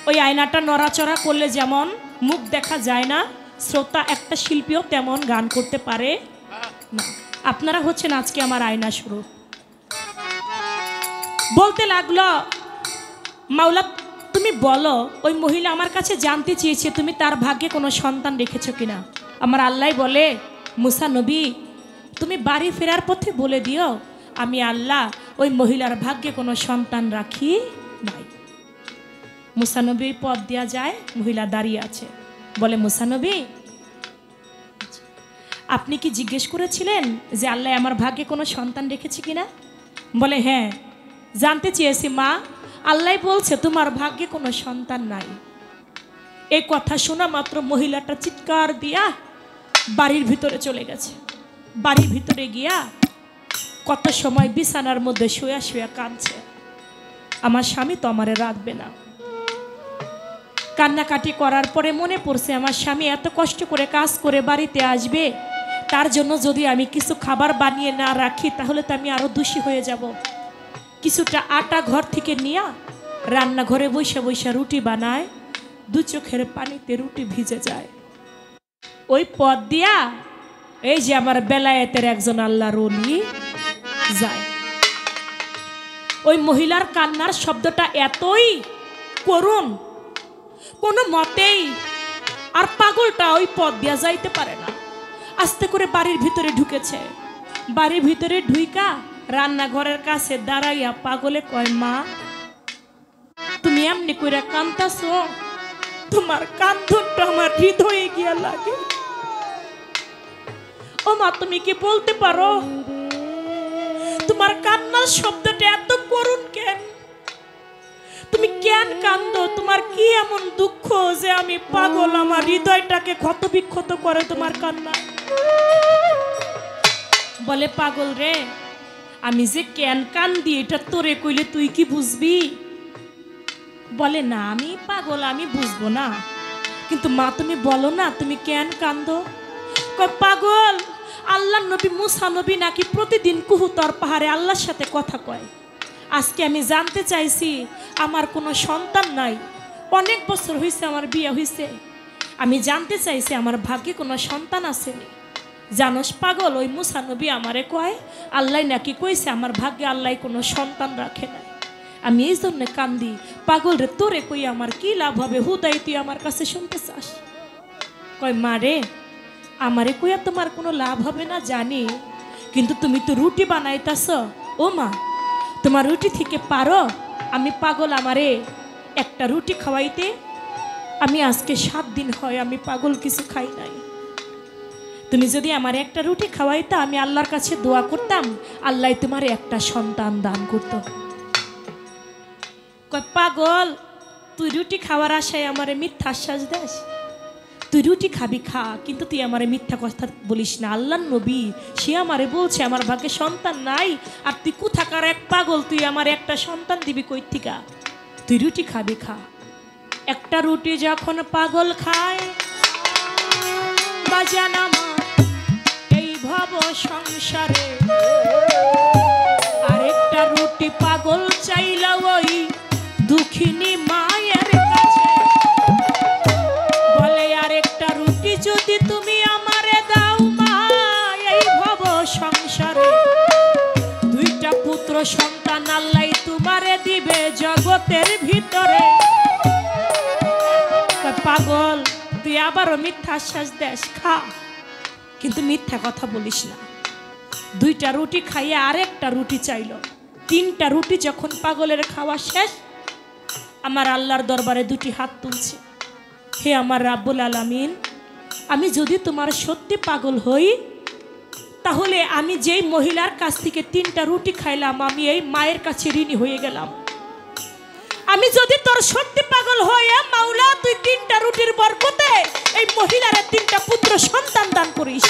ওই আয়নাটা নড়াচড়া করলে যেমন মুখ দেখা যায় না, শ্রোতা একটা শিল্পীও তেমন গান করতে পারে না। আপনারা হচ্ছেন আজকে আমার আয়না স্বরূপ। বলতে লাগলো মাওলা তুমি বলো, ওই মহিলা আমার কাছে জানতে চেয়েছে তুমি তার ভাগ্যে কোনো সন্তান রেখেছো কিনা। আমার আল্লাহ বলে মুসা নবী তুমি বাড়ি ফেরার পথে বলে দিও আমি আল্লাহ ওই মহিলার ভাগ্যে কোনো সন্তান রাখি নাই। মুসা নবী পথ দেওয়া যায়, মহিলা দাঁড়িয়ে আছে। বলে মুসা নবী আপনি কি জিজ্ঞেস করেছিলেন যে আল্লাহ আমার ভাগ্যে কোনো সন্তান রেখেছে কিনা? বলে হ্যাঁ জানতে চেয়েছি মা, আল্লাহ বলছে তোমার ভাগ্যে কোনো সন্তান নাই। এই কথা শোনা মাত্র মহিলাটা চিৎকার দিয়া বাড়ির ভিতরে চলে গেছে। বাড়ির ভিতরে গিয়া কত সময় বিছানার মধ্যে শুয়া শুয়া কাঁদছে, আমার স্বামী তো আমারে রাখবে না। কান্নাকাটি করার পরে মনে পড়ছে আমার স্বামী এত কষ্ট করে কাজ করে বাড়িতে আসবে, তার জন্য যদি আমি কিছু খাবার বানিয়ে না রাখি তাহলে তো আমি আরো দোষী হয়ে যাব। কিছুটা আটা ঘর থেকে নিয়ে রান্নাঘরে বৈশা বৈশা রুটি বানায়, দু চোখের পানিতে রুটি ভিজে যায়। ওই পথ দিয়া এই যে আমার বেলায়েতের একজন আল্লাহর ওলি যায়। ওই মহিলার কান্নার শব্দটা এতই করুণ, কোনো মতেই আর পাগলটা ওই পথ দিয়া যাইতে পারে না। আস্তে করে বাড়ির ভিতরে ঢুকেছে। বাড়ির ভিতরে ঢুইকা রান্নাঘরের কাছে দাঁড়াইয়া পাগলে কয় মা তুমি এমনি কইরা কান্দাছো, তোমার কান্দনটা আমার হৃদয়ে গিয়া লাগে। ও মা তুমি কি বলতে পারো তোমার কান্নার শব্দটা এত করুণ কেন? তুমি কেন কান্দো? তোমার কি এমন দুঃখ যে আমি পাগল, আমার হৃদয়টাকে ক্ষত বিক্ষত করে তোমার কান্না? বলে পাগল রে, আমি যে কেন কান্দি এটা তোরে কইলে তুই কি বুঝবি? বলে না আমি পাগল, আমি বুঝবো না, কিন্তু মা তুমি বলো না তুমি কেন কান্দো? কয় পাগল আল্লাহর নবী মুসা নবী নাকি প্রতিদিন কুহুতর পাহাড়ে আল্লাহর সাথে কথা কয়। আজকে আমি জানতে চাইছি আমার কোনো সন্তান নাই, অনেক বছর হয়েছে আমার বিয়ে হয়েছে, আমি জানতে চাইছি আমার ভাগ্যে কোনো সন্তান আসেনি। জানোস পাগল ওই মুসা নবী আমারে কয় আল্লাহ নাকি কইছে আমার ভাগ্যে আল্লাহ কোনো সন্তান রাখে নাই। আমি এই জন্য কান্দি। পাগল রে তোরে কই আমার কি লাভ হবে, হুদাই তুই আমার কাছে শুনতে চাস? কয় মা রে আমারে কইয়া তোমার কোনো লাভ হবে না জানি, কিন্তু তুমি তো রুটি বানাইতাছ। ও মা তোমার রুটি থেকে পারো আমি পাগল আমারে একটা রুটি খাওয়াইতে? আমি আজকে 7 দিন হয় আমি পাগল কিছু খাই নাই। তুমি যদি আমার একটা রুটি খাওয়াইতা আমি আল্লাহর কাছে দোয়া করতাম আল্লাহ তোমার একটা সন্তান দান করত। কয় পাগল তুই রুটি খাওয়ার আশায় আমারে মিথ্যা আশ্বাস দেস? তুই রুটি খাবি খা, কিন্তু তুই আমারে মিথ্যা কথা বলিস না। আল্লাহর নবী সে আমারে বলছে আমার ভাগ্যে সন্তান নাই, আর তুই কোথাকার এক পাগল, তুই আমার একটা সন্তান দিবি কই থিকা? তুই রুটি খাবি খা। একটা রুটি যখন পাগল খায় বাজান আমার এই ভব সংসারে, আরেকটা রুটি পাগল চাইলা ওই দুঃখিনী মায়ের কাছে। বলে আরেকটা রুটি যদি তুমি আমারে দাও মা, এই ভব সংসারে 2টা জগতের ভিতরে। পাগল তুই আবারও মিথ্যা আশ্বাস দেশ, খা কিন্তু মিথ্যা কথা বলিস না। 2টা রুটি খাইয়ে আরেকটা রুটি চাইল। 3টা রুটি যখন পাগলের খাওয়া শেষ, আমার আল্লাহর দরবারে 2টি হাত তুলছে। হে আমার রাব্বুল আলামিন, আমি যদি তোমার সত্যি পাগল হই, তাহলে আমি যেই মহিলার কাছ থেকে 3টা রুটি খাইলাম, আমি এই মায়ের কাছে ঋণী হয়ে গেলাম। আমি যদি তোর সত্যি পাগল হই, মাওলা তুই 3টা রুটির বরকতে এই মহিলার 3টা পুত্র সন্তান দান করিস।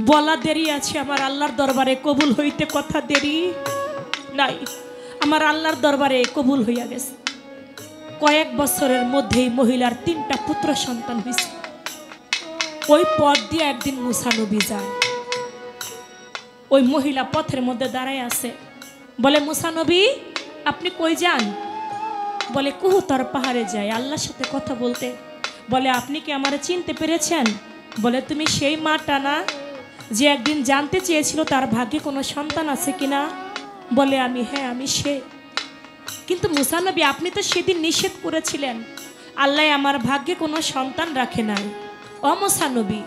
বলা দেরি আছে, আমার আল্লাহর দরবারে কবুল হইতে কথা দেরি নাই। আমার আল্লাহর দরবারে কবুল হইয়া গেছে। কয়েক বছরের মধ্যেই মহিলার 3টা পুত্র সন্তান হয়েছে। ওই পথ দিয়ে একদিন মুসা নবী যায়। ওই মহিলা পথের মধ্যে দাঁড়ায় আছে, বলে মুসা নবী আপনি কই যান? বলে কুহুতর পাহাড়ে যাই আল্লাহর সাথে কথা বলতে। বলে আপনি কি আমারে চিনতে পেরেছেন? বলে তুমি সেই মাটা না যে একদিন জানতে চেয়েছিল তার ভাগ্যে কোনো সন্তান আছে কিনা? বলে আমি, হ্যাঁ আমি সে। কিন্তু মুসা নবী আপনি তো সেদিন নিষেধ করেছিলেন, আল্লাহ আমার ভাগ্যে কোনো সন্তান রাখে নাই। ও মুসা নবী,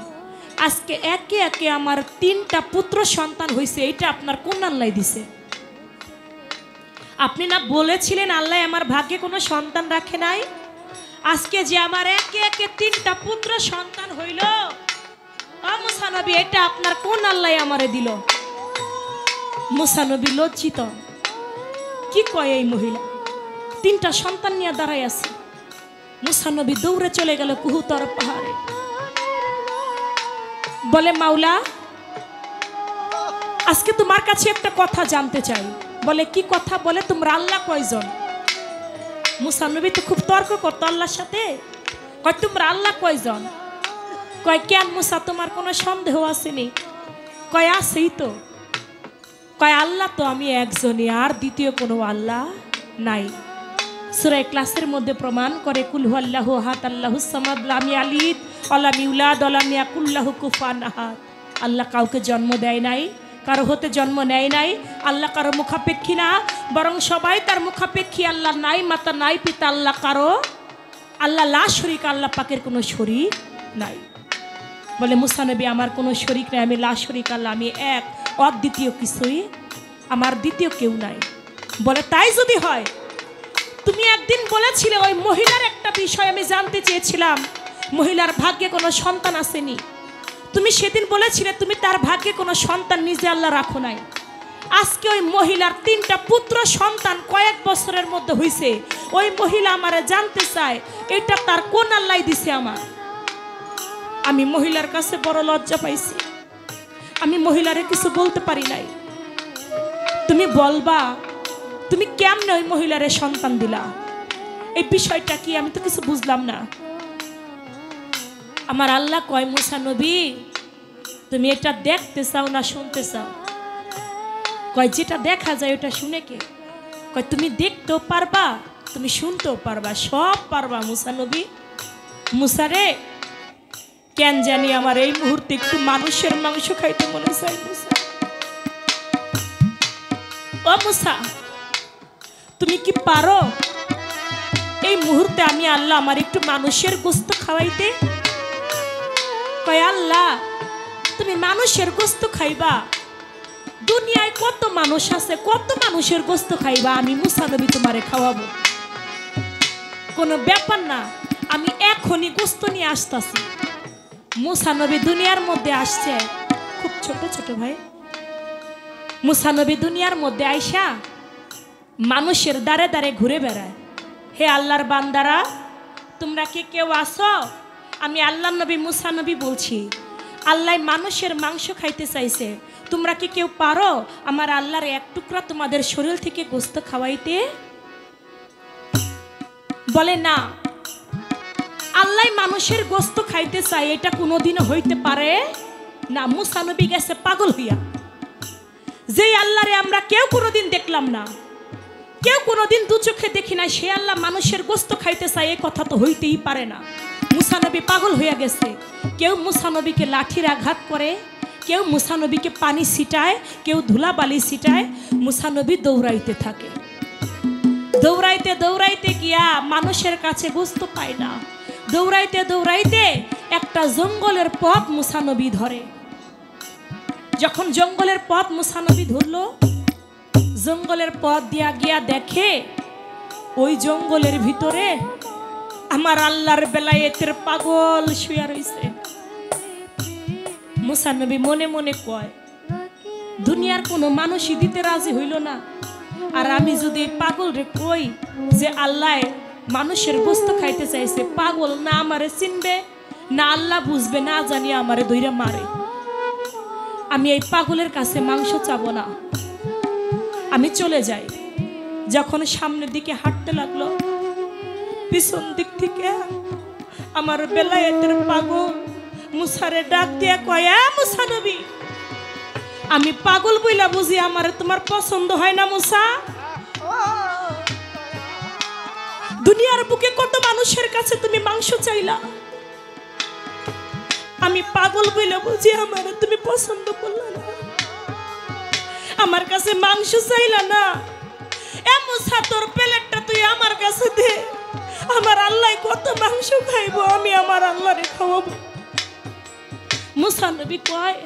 আজকে একে একে আমার 3টা পুত্র সন্তান হয়েছে, এইটা আপনার কোন আল্লাহ দিছে? আপনি না বলেছিলেন আল্লাহ আমার ভাগ্যে কোনো সন্তান রাখে নাই? আজকে যে আমার একে একে 3টা পুত্র সন্তান হইল, ও মুসা নবী এটা আপনার কোন আল্লাহ আমারে দিল? মুসা নবী লজ্জিত। কি কয় এই মহিলা? 3টা সন্তান নিয়ে দাঁড়ায় আছে। মুসা নবী দৌড়ে চলে গেল কুহুতর পাহাড়ে। বলে মাওলা আজকে তোমার কাছে একটা কথা জানতে চাই। বলে কি কথা? বলে তোমরা আল্লাহ কয়জন? মুসা নবী তো খুব তর্ক করতো আল্লাহর সাথে। কয় তোমরা আল্লাহ কয়জন? কয় কেন মুসা তোমার কোনো সন্দেহ আসেনি? কয় আছেই তো। কয় আল্লাহ তো আমি একজনই, আর দ্বিতীয় কোনো আল্লাহ নাই। সূরা ইখলাসের মধ্যে প্রমাণ করে কুল হুয়াল্লাহু আহাদ আল্লাহুস সামাদ লাম ইয়ালিদ ওয়া লাম ইউলাদ ওয়া লাম ইয়াকুল লাহু কুফুয়ান আহাদ। আল্লাহ কাউকে জন্ম দেয় নাই, কারো হতে জন্ম নেয় নাই। আল্লাহ কারো মুখাপেক্ষী না, বরং সবাই তার মুখাপেক্ষী। আল্লাহ নাই মাতা নাই পিতা, আল্লাহ কারো, আল্লাহ লা শরীক, আল্লাহ পাকের কোনো শরীক নাই। বলে মুসা নবী আমার কোনো শরীক নাই, আমি লা শরীক আল্লাহ, আমি এক অদ্বিতীয়, কিছুই আমার দ্বিতীয় কেউ নাই। বলে তাই যদি হয়, তুমি একদিন বলেছিলে ওই মহিলার একটা বিষয় আমি জানতে চেয়েছিলাম, মহিলার ভাগ্যে কোনো সন্তান আসেনি। তুমি সেদিন বলেছিলে তুমি তার ভাগ্যে কোনো সন্তান নিজে আল্লাহ রাখো নাই। আজকে ওই মহিলার 3টা পুত্র সন্তান কয়েক বছরের মধ্যে হয়েছে। ওই মহিলা আমারে জানতে চায় এটা তার কোন আল্লাহ দিছে আমার। আমি মহিলার কাছে বড় লজ্জা পাইছি, আমি মহিলারে কিছু বলতে পারি নাই। তুমি বলবা তুমি কেমনে ওই মহিলারে সন্তান দিলা, এই বিষয়টা কি? আমি তো কিছু বুঝলাম না। আমার আল্লাহ কয় মুসা নবী তুমি এটা দেখতে চাও না শুনতে চাও? কয় যেটা দেখা যায় ওটা শুনে কে? কয় তুমি দেখতেও পারবা, তুমি শুনতেও পারবা, সব পারবা মুসা নবী। মুসা রে কেন জানি আমার এই মুহূর্তে একটু মানুষের মাংস খাইতে মনে চাই। মুসা, ও মুসা তুমি কি পারো এই মুহূর্তে আমি আল্লাহ আমার একটু মানুষের গোস্ত খাওয়াইতে? কয় আল্লাহ তুমি মানুষের গোস্ত খাইবা? দুনিয়ায় কত মানুষ আছে, কত মানুষের গোস্ত খাইবা, আমি মুসা নবী তোমারে খাওয়াবো। কোনো ব্যাপার না, আমি এখনই গোস্ত নিয়ে আসতেছি। মুসা নবী দুনিয়ার মধ্যে আসছে, খুব ছোট ছোট ভাই। মুসা নবী দুনিয়ার মধ্যে আইসা মানুষের দ্বারে দ্বারে ঘুরে বেড়ায়। হে আল্লাহর বান্দারা তোমরা কি কেউ আসো? আমি আল্লাহ নবী মুসা নবী বলছি, আল্লাহ মানুষের মাংস খাইতে চাইছে, তোমরা কি কেউ পারো আমার আল্লাহর এক টুকরা তোমাদের শরীর থেকে গোস্ত খাওয়াইতে? বলে না, আল্লাহ মানুষের গোস্ত খাইতে চায় এটা কোনোদিনও হইতে পারে না। মুসা নবী গেছে পাগল হইয়া। যে আল্লাহরে আমরা কেউ কোনোদিন দেখলাম না, কেউ কোনোদিন দু চোখে দেখি না, সে আল্লাহ মানুষের গোস্ত খাইতে চায়, এই কথা তো হইতেই পারে না। মুসা নবী পাগল হইয়া গেছে। কেউ মুসা নবীকে লাঠির আঘাত করে, কেউ মুসা নবীকে পানি ছিটায়, কেউ ধুলাবালি ছিটায়, মুসা নবী দৌড়াইতে থাকে। দৌড়াইতে দৌড়াইতে গিয়া মানুষের কাছে গোস্ত পায় না। দৌড়াইতে দৌড়াইতে একটা জঙ্গলের পথ মুসা নবী ধরে। যখন জঙ্গলের পথ মুসা নবী ধরল, জঙ্গলের পথ দিয়া গিয়া দেখে ওই জঙ্গলের ভিতরে আমার আল্লাহর বেলায়েতের পাগল শুয়া রইছে। মুসা নবী মনে মনে কয়, দুনিয়ার কোনো মানুষই দিতে রাজি হইল না, আর আমি যদি পাগল রে কই যে আল্লাহ মানুষের গোস্ত খাইতে চাইছে, পাগল না আমারে চিনবে না আল্লাহ বুঝবে, না জানি আমারে দইরা মারে। আমি এই পাগলের কাছে মাংস চাবো না, আমি চলে যাই। যখন সামনের দিকে হাঁটতে লাগলো, পিছন দিক থেকে আমার বেলায়েতের পাগল মুসারে ডাক দিয়া কয়, মুসা নবী, আমি পাগল বইলা বুঝি আমার তোমার পছন্দ হয় না মুসা? দুনিয়ার বুকে কত মানুষের কাছে তুমি মাংস চাইলা, আমি পাগল বইলা বুঝি আমার তুমি পছন্দ করলা না, আমার কাছে মাংস চাইলা না। এ মুসা, তোর প্লেটটা তুই আমার কাছে দে, আমার আল্লাহ কত মাংস খাইবো, আমি আমার আল্লাহরে খাওয়াবো। মুসা নবী কয়,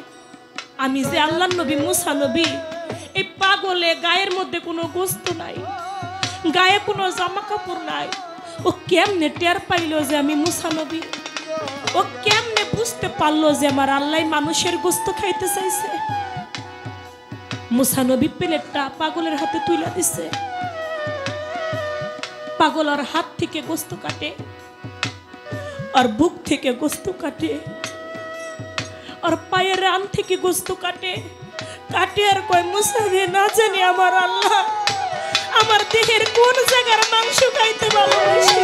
আমি যে আল্লাহর নবী মুসা নবী, এই পাগলে গায়ের মধ্যে কোনো গোস্ত নাই, গায়ে কোনো জামা কাপড় নাই, ও কেমনে টের পাইলো যে আমি মুসা নবী? ও কেমনে বুঝতে পারলো যে আমার আল্লাহ মানুষের গোস্ত খাইতে চাইছে? মুসা নবী প্লেটটা পাগলের হাতে তুলে দিছে। পাগল আর হাত থেকে গোস্ত কাটে, আর বুক থেকে গোস্ত কাটে, আর পায়ের রান থেকে গোস্ত কাটে। কাটে আর কয়, মুসা রে, না জানি আমার আল্লাহ আমার দেহের কোন জায়গার মাংস খাইতে ভালোবাসে,